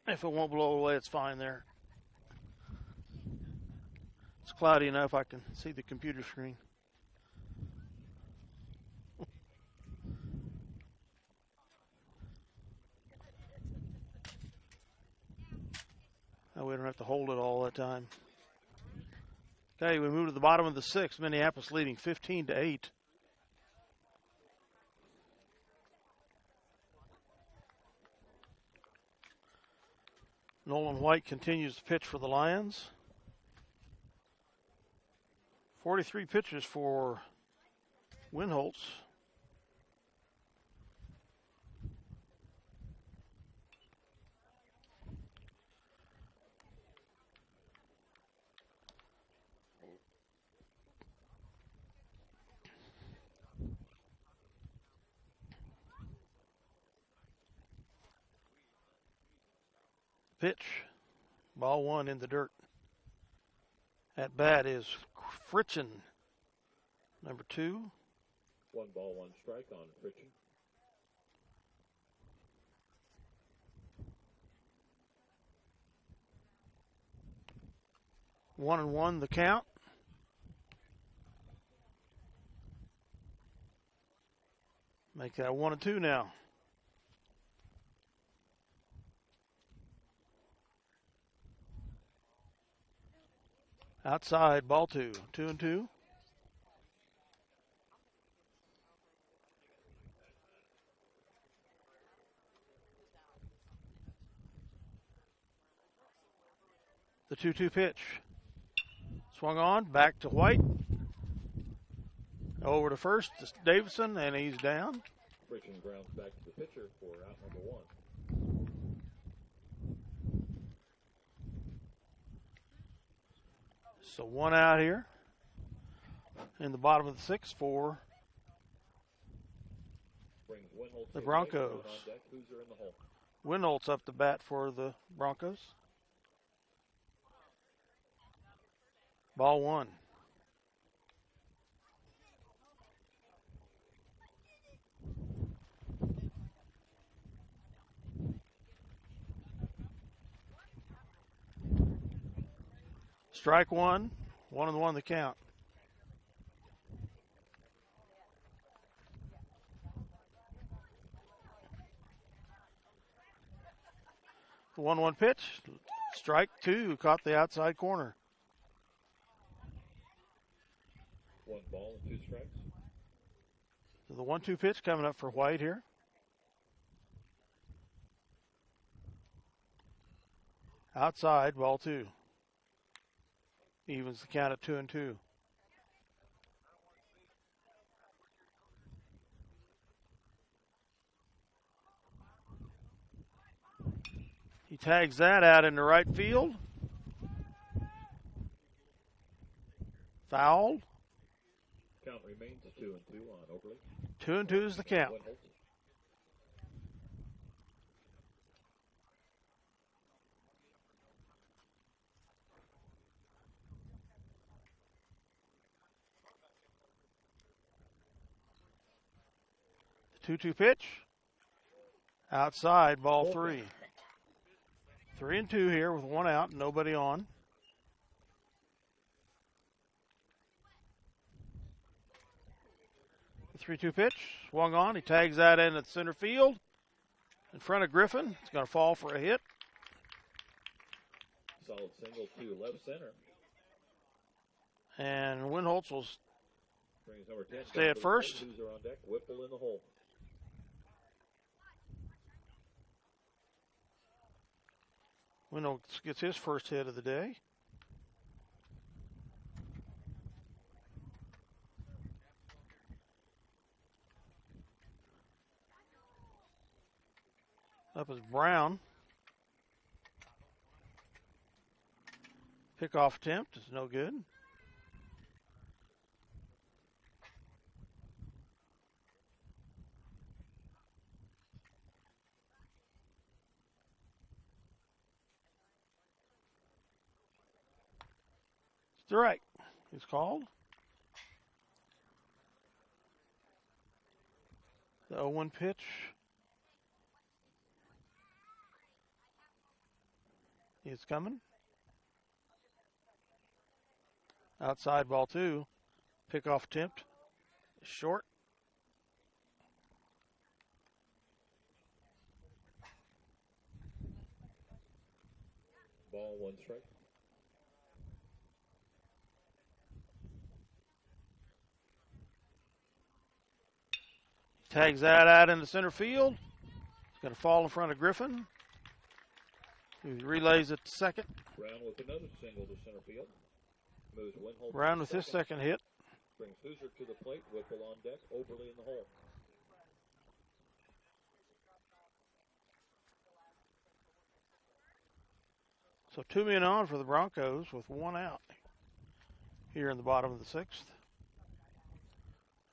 If it won't blow away, it's fine there. It's cloudy enough I can see the computer screen. Now we don't have to hold it all the time. Okay, we move to the bottom of the 6th. Minneapolis leading 15-8. Nolan White continues to pitch for the Lions. 43 pitches for Winholtz. Pitch, ball 1 in the dirt. At bat is Fritchen, number 2. 1 ball, 1 strike on Fritchen. One and 1 the count. Make that 1 and 2 now. Outside, ball 2. 2 and 2. The 2-2 pitch. Swung on, back to White. Over to first to Davidson, and he's down. Fritchen grounds back to the pitcher for out number 1. So 1 out here in the bottom of the 6th for the Broncos. Winholtz up the bat for the Broncos. Ball one. Strike one. 1-1 the count. The 1-1 pitch. Strike two. Caught the outside corner. 1 ball and 2 strikes. So the 1-2 pitch coming up for White here. Outside, ball two. Evens the count at 2-2. He tags that out into right field. Foul. Count remains 2-2 on Oberly. 2-2 is the count. The 2-2 pitch. Outside, ball three. 3-2 here with 1 out, nobody on. The 3-2 pitch, swung on. He tags that in at center field in front of Griffin. It's going to fall for a hit. Solid single to left center. And Winholtz will Brings number 10 stay at first. Who's on deck? Whipple in the hole. Winholtz gets his first hit of the day. Up is Brown. Pickoff attempt is no good. Strike is called. The 0-1 pitch. Is coming. Outside, ball two. Pickoff attempt. Short. Ball, 1 strike. Tags that out into center field. It's going to fall in front of Griffin. He relays it to second. Brown with another single to center field. Moves Winholtz. Brown with his second hit. Brings Hoosier to the plate. Whipple on deck. Oberly in the hole. So 2 men on for the Broncos with 1 out here in the bottom of the 6th.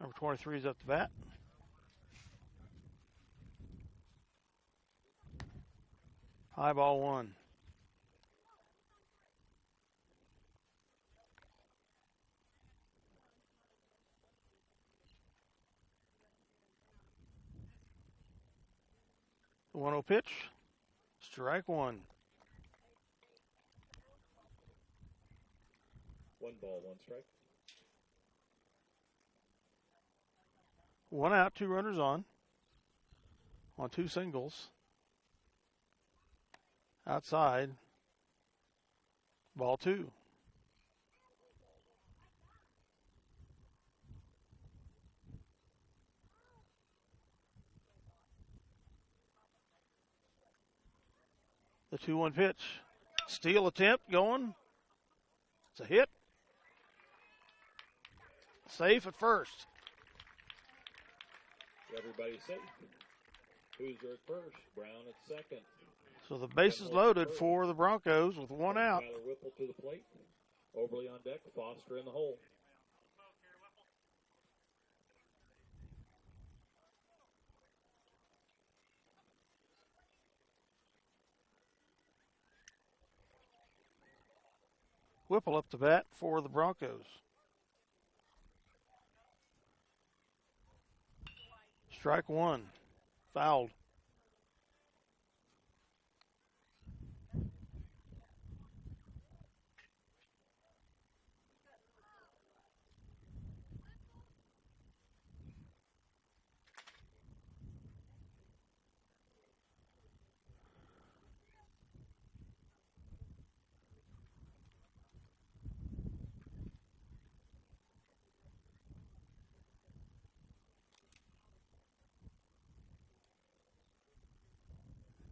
Number 23 is up to bat. High ball 1. The 1-0 pitch. Strike 1. 1 ball, 1 strike. 1 out, 2 runners on 2 singles. Outside, ball 2. The 2-1 pitch. Steal attempt going. It's a hit. Safe at first. Everybody safe. Hoosier at first. Brown at second. So the bases loaded for the Broncos with 1 out. Tyler Whipple to the plate. Oberly on deck. Foster in the hole. Whipple up to bat for the Broncos. Strike one. Fouled.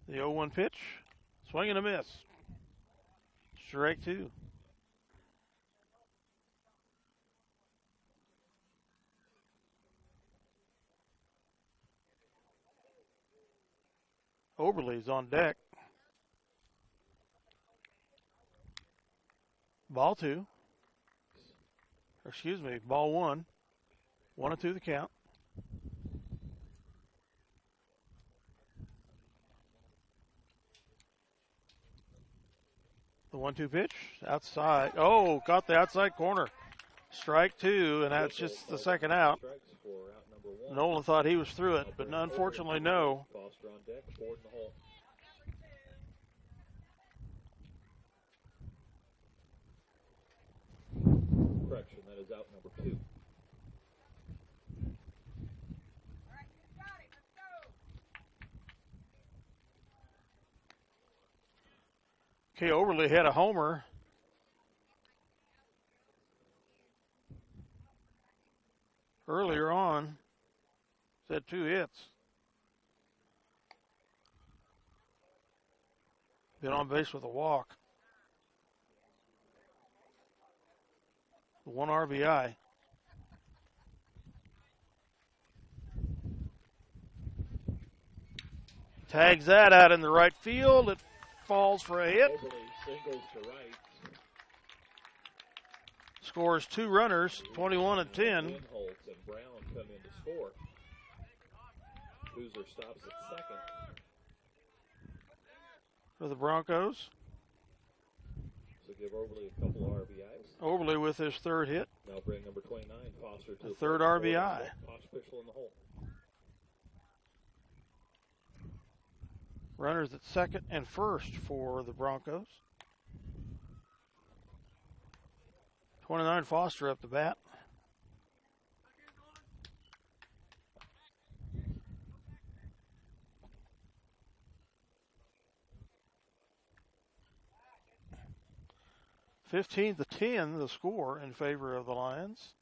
The 0-1 pitch. Swing and a miss. Strike two. Oberle's on deck. Ball two. Excuse me, ball one. 1-2 the count. The 1-2 pitch, outside. Oh, caught the outside corner. Strike two, and that's just the second out. Nolan thought he was through it, but unfortunately, no. Foster on deck, Ford in the hole. Correction, that is out number two. Okay, Overly had a homer. Earlier on, had 2 hits. Been on base with a walk. 1 RBI. Tags that out in the right field. It falls for a hit. Overly singles to right. Scores 2 runners, 21 and 10. Winholtz and Brown come in to score. Boozer stops at second. For the Broncos. So give Overly a couple of RBIs. Overly with his 3rd hit. Now bring number 29, Foster, to the 3rd RBI. Pospischel in the hole. Runners at 2nd and 1st for the Broncos. 29 Foster up the bat. (15-10) the score in favor of the Lions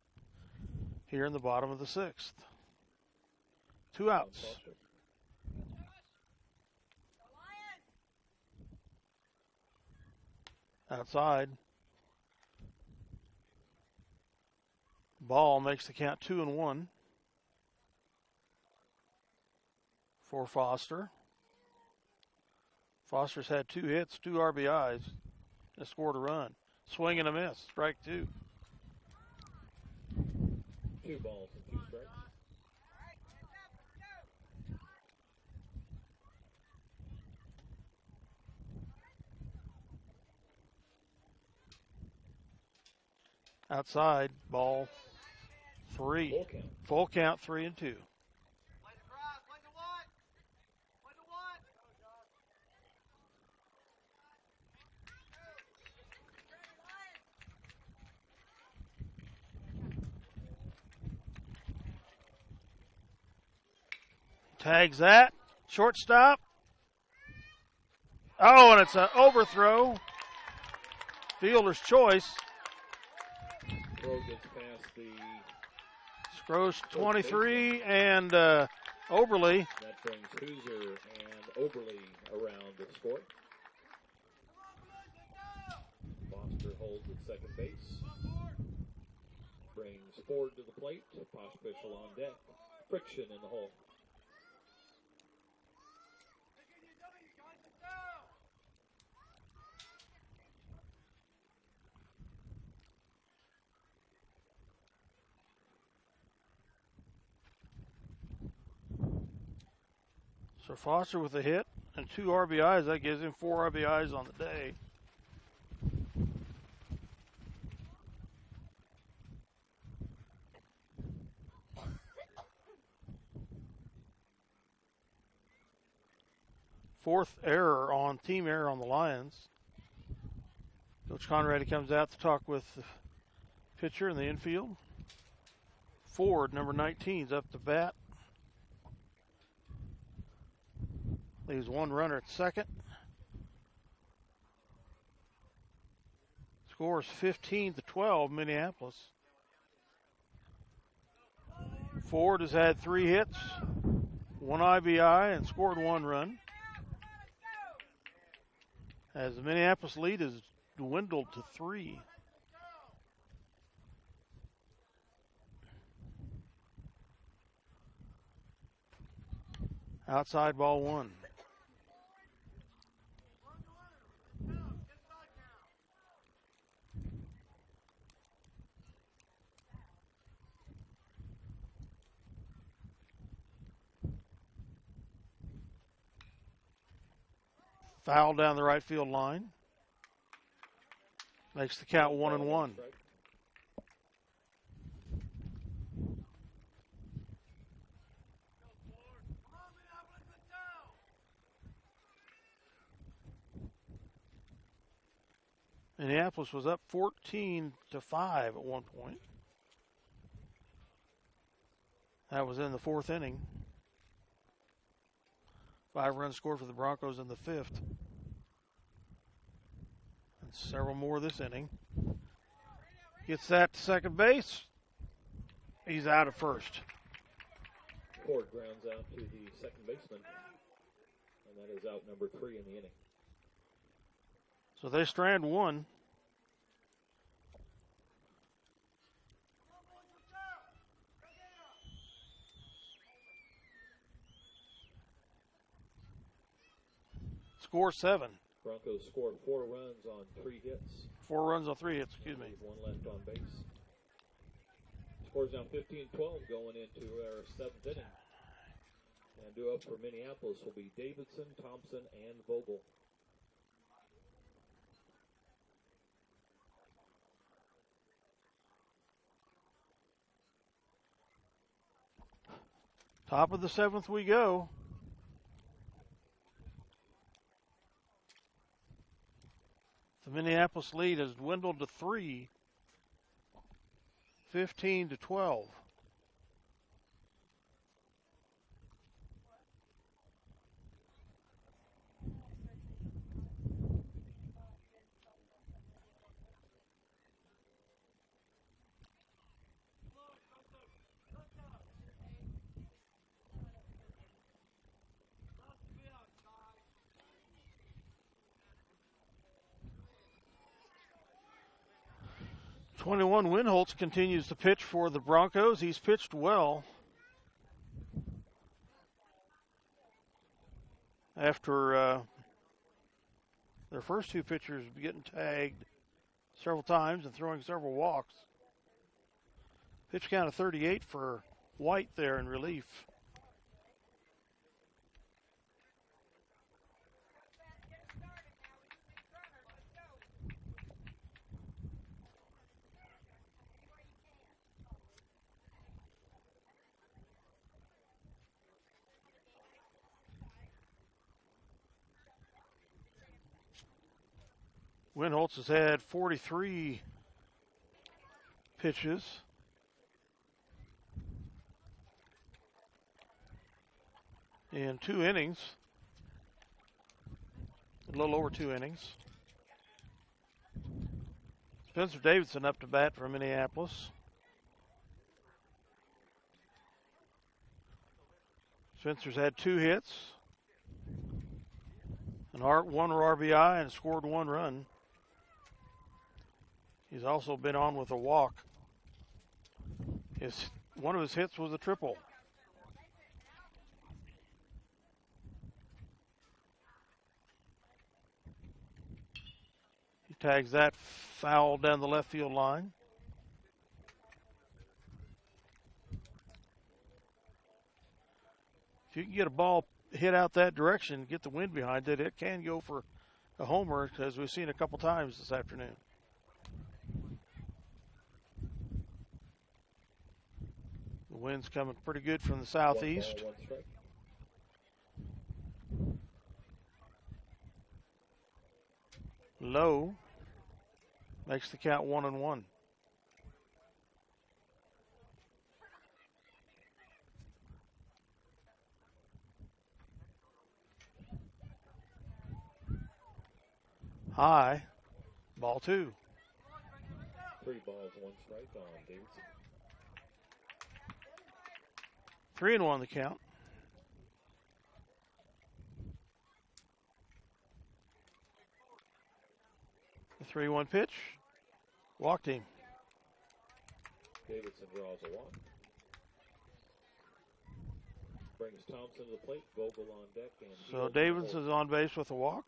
here in the bottom of the 6th. 2 outs. Outside. Ball makes the count 2-1 for Foster. Foster's had 2 hits, 2 RBIs, and scored a run. Swing and a miss. Strike 2. 2 balls and 2 strikes. Outside, ball 3. Full count. Full count, 3-2. Tags that. Shortstop. Oh, and it's an overthrow. Fielder's choice. Throw gets past the Scrooge 23 and Oberly. That brings Hooser and Oberly around the score. Foster holds at second base. Brings Ford to the plate. Pospischel on deck. Friction in the hole. So Foster with a hit and 2 RBIs. That gives him 4 RBIs on the day. Fourth team error on the Lions. Coach Conrad comes out to talk with the pitcher in the infield. Ford, number 19, is up to bat. Leaves one runner at second. Scores 15-12, Minneapolis. Ford has had 3 hits, 1 IBI, and scored 1 run. As the Minneapolis lead has dwindled to 3. Outside ball 1. Foul down the right field line. Makes the count 1-1. Minneapolis was up 14-5 at one point. That was in the 4th inning. 5 runs scored for the Broncos in the 5th. And several more this inning. Gets that to second base. He's out at first. Ford grounds out to the second baseman. And that is out number 3 in the inning. So they strand 1. Score 7. Broncos scored 4 runs on 3 hits. 4 runs on 3 hits, excuse me. 1 left on base. Scores now 15-12 going into our 7th inning. And due up for Minneapolis will be Davidson, Thompson, and Vogel. Top of the 7th we go. The Minneapolis lead has dwindled to 3, 15-12. Winholtz continues to pitch for the Broncos. He's pitched well. After their first 2 pitchers getting tagged several times and throwing several walks. Pitch count of 38 for White there in relief. Winholtz has had 43 pitches. In 2 innings. A little over 2 innings. Spencer Davidson up to bat for Minneapolis. Spencer's had 2 hits. One RBI and scored 1 run. He's also been on with a walk. One of his hits was a triple. He tags that foul down the left field line. If you can get a ball hit out that direction, get the wind behind it, it can go for a homer, as we've seen a couple times this afternoon. The wind's coming pretty good from the southeast. 1 ball, 1 strike. Low. Makes the count 1-1. High. Ball 2. 3 balls, 1 strike on Davidson. 3-1 the count. The 3-1 pitch. Walked him. Davidson draws a walk. Brings Thompson to the plate. Vogel on deck. And So Davidson's on base with a walk.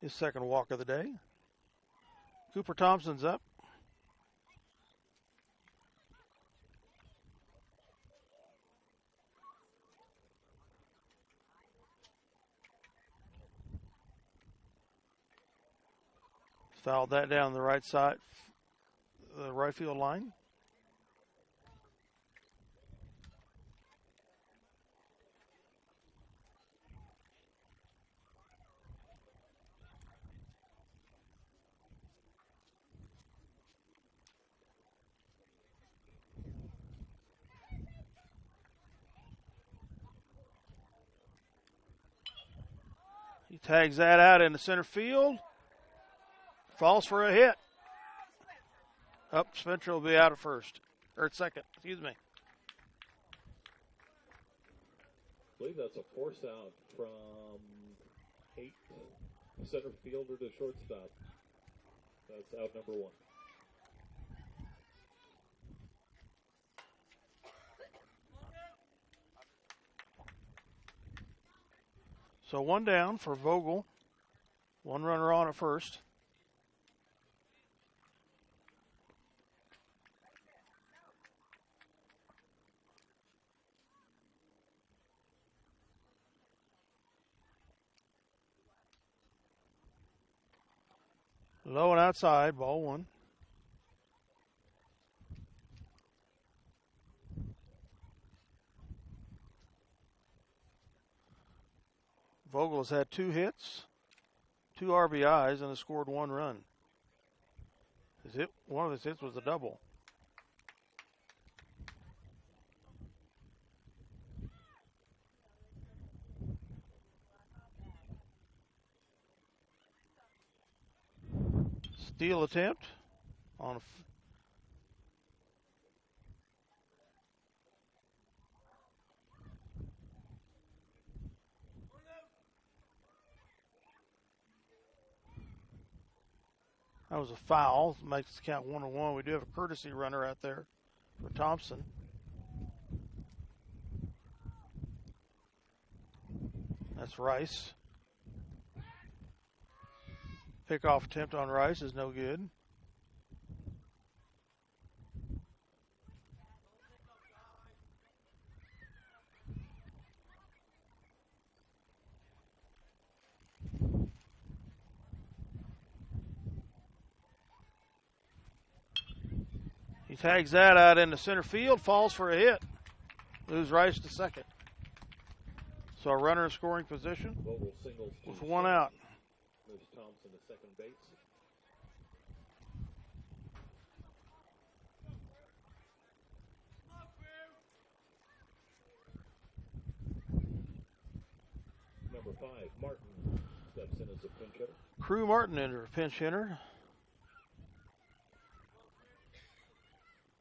His second walk of the day. Cooper Thompson's up. Fouled that down the right side, the right field line. He tags that out into center field. Falls for a hit. Up, Spencer will be out at first. Or at second, excuse me. I believe that's a force out from 8 center fielder to shortstop. That's out number 1. So 1 down for Vogel. 1 runner on at first. Low and outside, ball 1. Vogel has had 2 hits, 2 RBIs, and has scored 1 run. One of his hits was a double. Steal attempt on a that was a foul. Makes the count 1-1. We do have a courtesy runner out there for Thompson. That's Rice. Pickoff attempt on Rice is no good. He tags that out into center field, falls for a hit. Moves Rice to second. So a runner in scoring position Vogel singles with 1 out. Moves Thompson to second base. Number 5, Martin, steps in as a pinch hitter. Crew Martin enter, pinch hitter.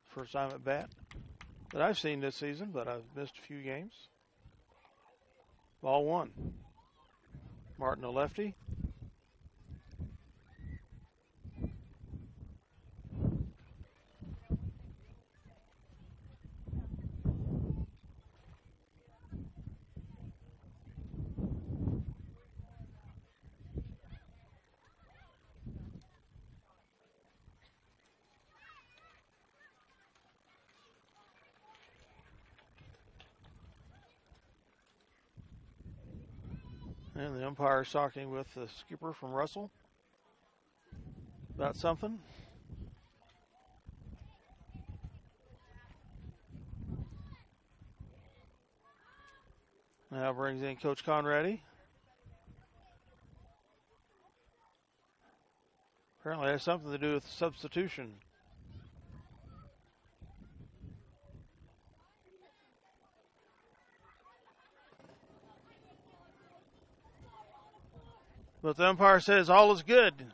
First time at bat that I've seen this season, but I've missed a few games. Ball 1. Martin a lefty. And the umpire is talking with the skipper from Russell about something. Now brings in Coach Conradi. Apparently has something to do with substitution. But the umpire says all is good.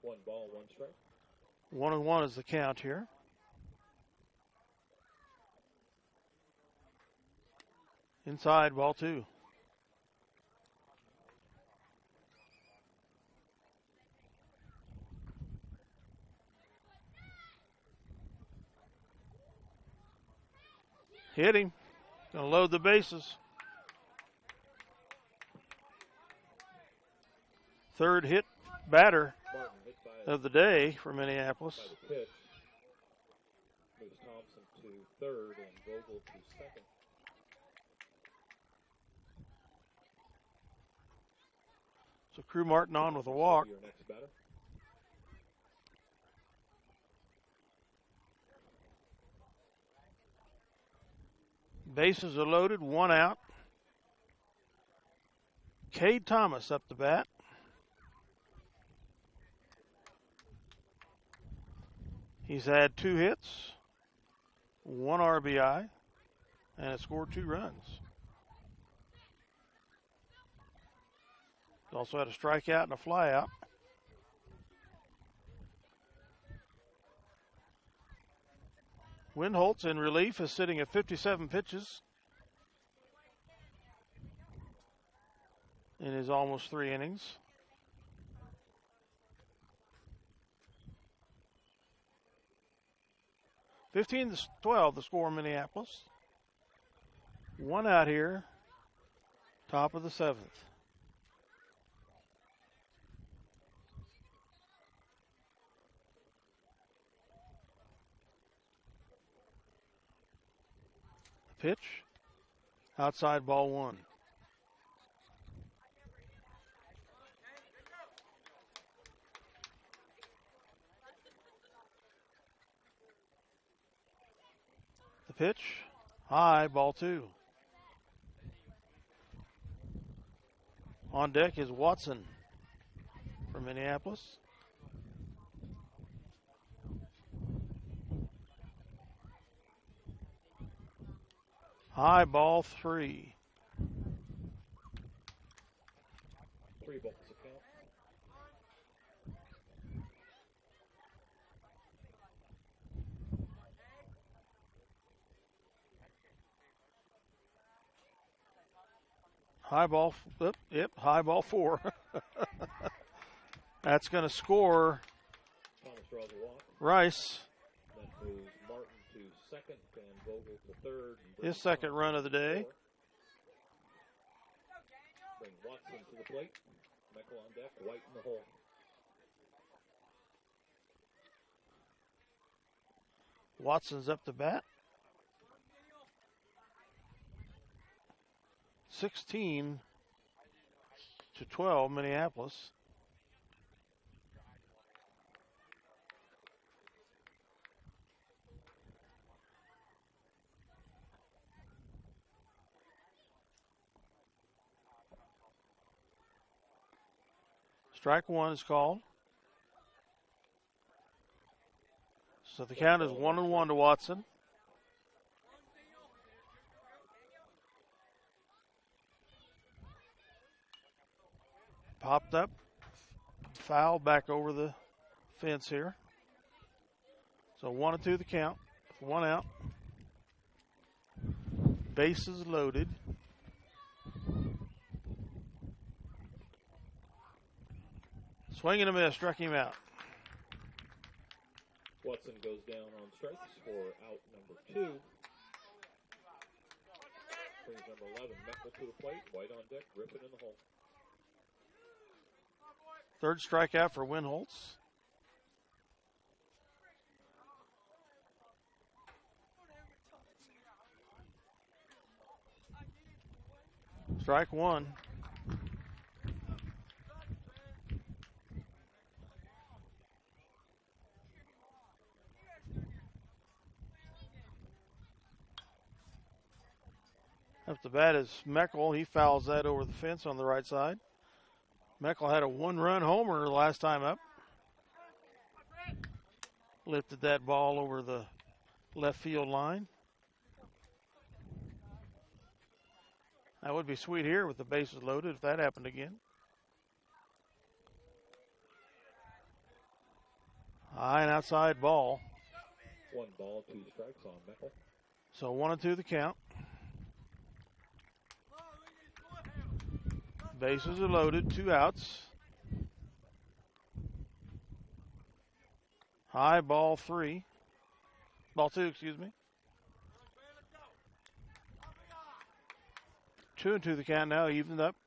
One ball, one strike. 1-1 is the count here. Inside, ball 2. Hit him. Gonna load the bases. Third hit batter Martin hit by of the day for Minneapolis. the pitch. Moves Thompson to third and Vogel to second. So Crew Martin on with a walk. Your next batter. Bases are loaded, 1 out. Cade Thomas up the bat. He's had 2 hits, 1 RBI, and has scored 2 runs. He's also had a strikeout and a flyout. Windholtz in relief is sitting at 57 pitches in his almost 3 innings. 15-12 the score in Minneapolis. 1 out here, top of the 7th. Pitch, outside, ball 1. The pitch, high, ball 2. On deck is Watson from Minneapolis. High, ball 3. 3 balls to count. High ball, high ball 4. That's going to score Thomas draws a walk. Rice. That moves Martin to second and Vogel to third. His second run of the day. Bring Watson to the plate. Michael on deck, White in the hole. Watson's up the bat. 16-12 Minneapolis. Strike 1 is called. So the count is 1-1 to Watson. Popped up, foul back over the fence here. So 1-2 the count, 1 out. Bases loaded. Swing and a miss, struck him out. Watson goes down on strikes for out number 2. Brings number 11, Meckel to the plate. White on deck, Griffin in the hole. Third strikeout for Winholtz. Strike one. Up the bat is Meckel. He fouls that over the fence on the right side. Meckel had a one-run homer last time up. Lifted that ball over the left field line. That would be sweet here with the bases loaded if that happened again. High and outside ball. 1 ball, 2 strikes on Meckel. So 1-2 the count. Bases are loaded, 2 outs. High, ball 3. Ball 2, excuse me. 2-2 the count now, evened up.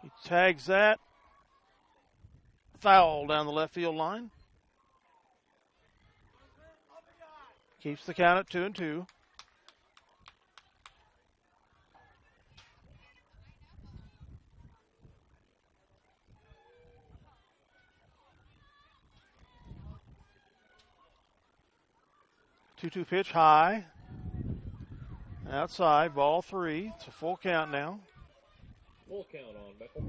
He tags that. Foul down the left field line. Keeps the count at 2-2. Two-two pitch high. Outside, ball 3. It's a full count now. Full count on Meckel.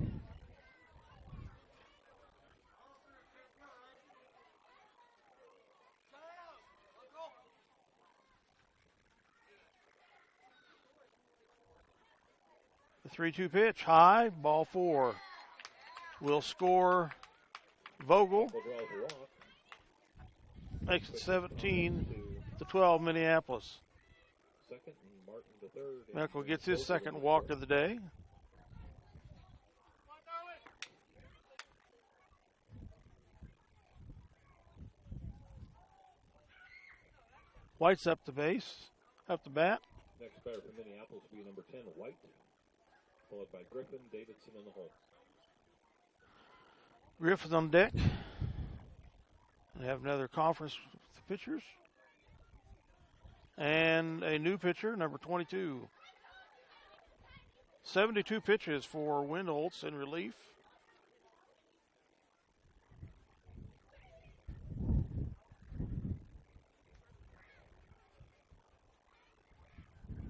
The 3-2 pitch high, ball 4. Will score Vogel. Draws a walk. Makes it 17-12 Minneapolis. Second and Martin to third. Meckel gets his second walk of the day. White's up the base, up the bat. Next batter for Minneapolis will be number 10, White. Followed by Griffin, Davidson in the hole. Griffin on deck. We have another conference with the pitchers. And a new pitcher, number 22. 72 pitches for Winholtz in relief.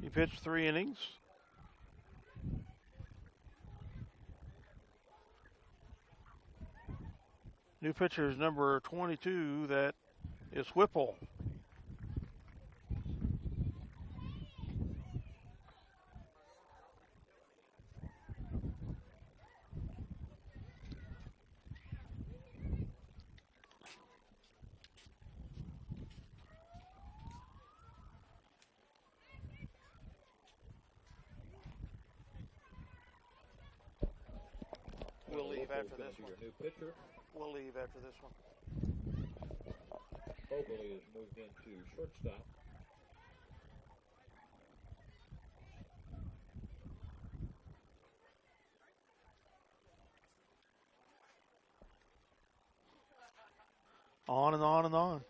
He pitched 3 innings. New pitcher is number 22, that is Whipple. We'll leave after this one. New pitcher. We'll leave after this one. Oakley has moved into shortstop. On and on and on.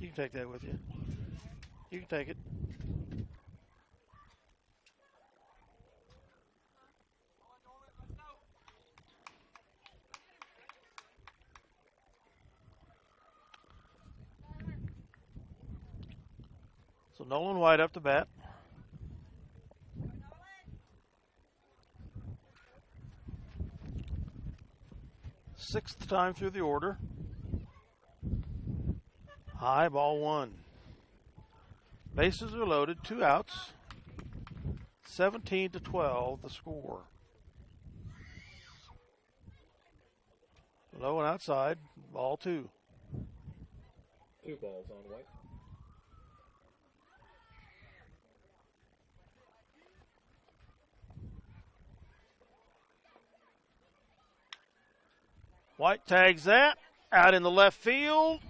You can take that with you. You can take it. So Nolan White up to bat. Sixth time through the order. High, ball 1. Bases are loaded, 2 outs. 17-12 the score. Low and outside, ball 2. 2 balls on White. White tags that out in the left field.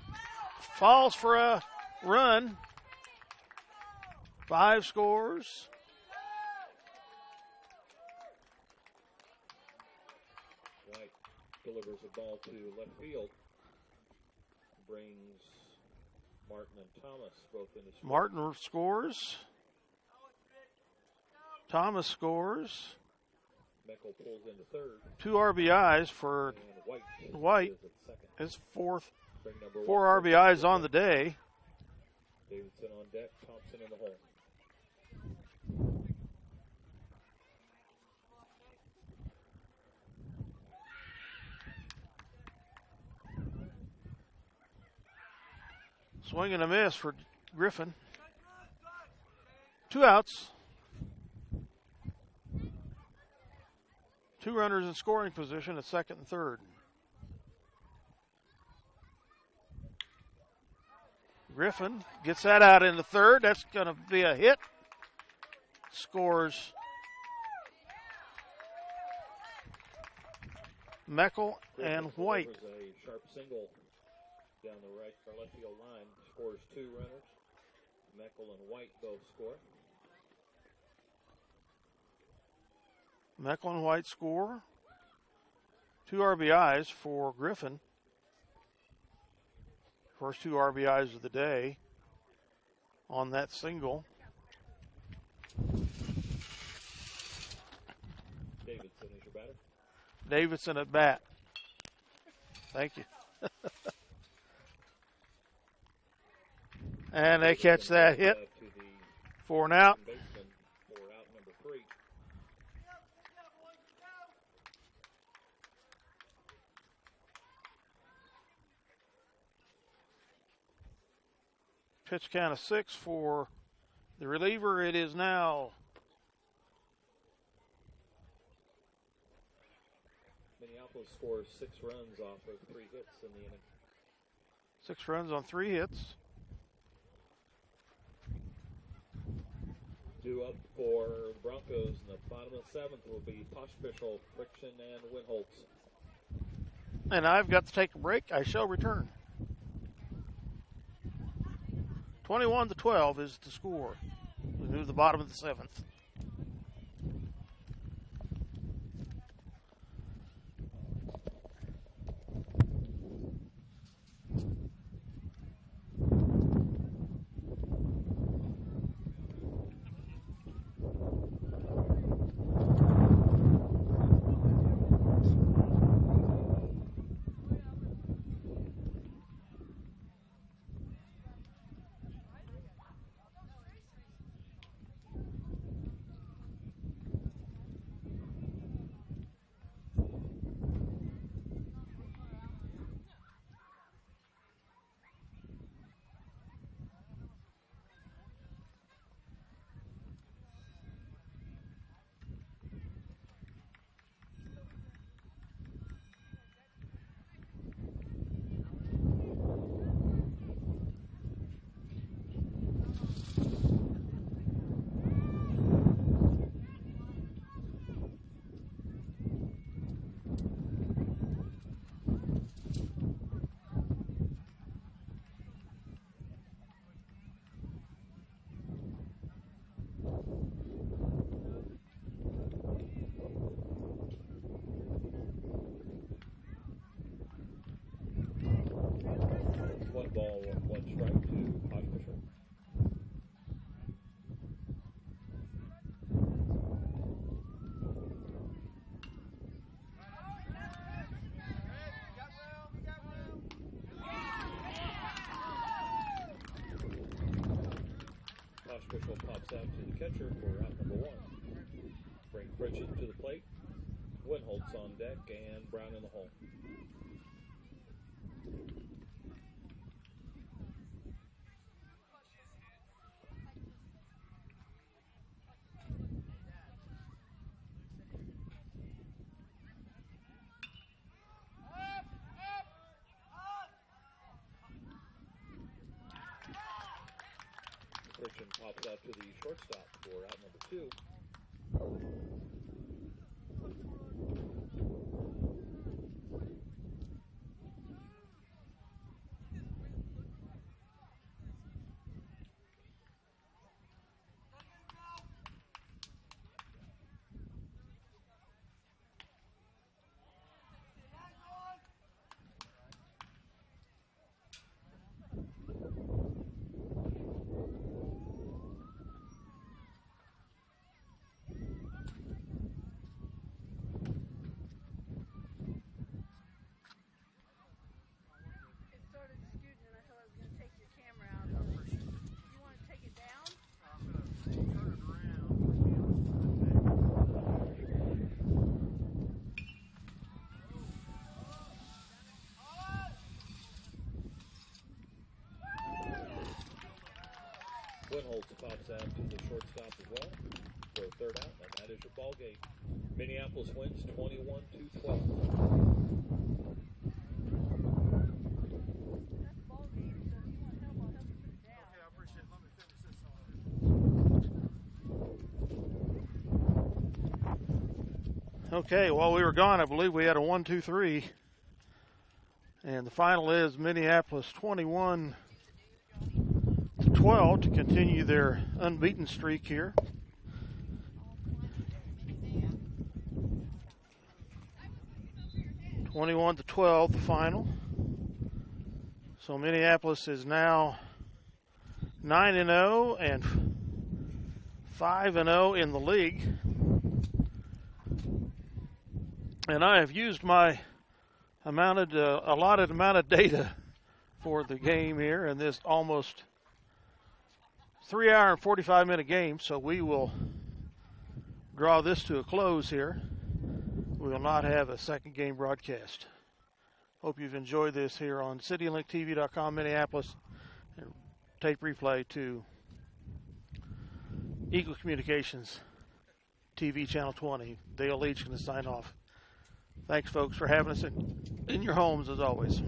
Falls for a run. 5 scores. White delivers the ball to left field. Brings Martin and Thomas both in the score. Martin scores. Thomas scores. Meckel pulls into third. 2 RBIs for And White. is at second. His 4 Bring number 4 1. RBIs on the day. Davidson on deck. Thompson in the hole. Swing and a miss for Griffin. 2 outs. 2 runners in scoring position at second and third. Griffin gets that out into third. That's going to be a hit. Scores Meckel and White. Delivers a sharp single down the right or left field line. Scores 2 runners. Meckel and White both score. Meckel and White score. 2 RBIs for Griffin. First 2 RBIs of the day on that single. Davidson is your batter. Davidson at bat. Thank you. And they catch that hit To the for an out. baseman for out number 3. Pitch count of 6 for the reliever. It is now Minneapolis scores 6 runs off of 3 hits in the inning. 6 runs on 3 hits. Due up for the Broncos in the bottom of the 7th will be Pospischel, Friction, and Winholtz. And I've got to take a break. I shall return. 21-12 is the score. We move to the bottom of the 7th. Pospischel pops out to the catcher for out number 1. Bring Pritchett to the plate. Winholtz on deck and Brown in the hole. Pritchett pops out to the shortstop for out number 2. Reynolds pops out to the shortstop as well for a third out, and that is your ball game. Minneapolis wins 21-12. Okay, while we were gone, I believe we had a 1-2-3. And the final is Minneapolis 21-12 to continue their unbeaten streak here. (21-12) the final. So Minneapolis is now 9-0 and 5-0 in the league. And I have used my allotted amount of data for the game here in this almost 3-hour and 45-minute game. So we will draw this to a close here. We will not have a second game broadcast. Hope you've enjoyed this here on CityLinkTV.com Minneapolis, and tape replay to Eagle Communications TV Channel 20. Dale Leach going to sign off. Thanks, folks, for having us in your homes as always.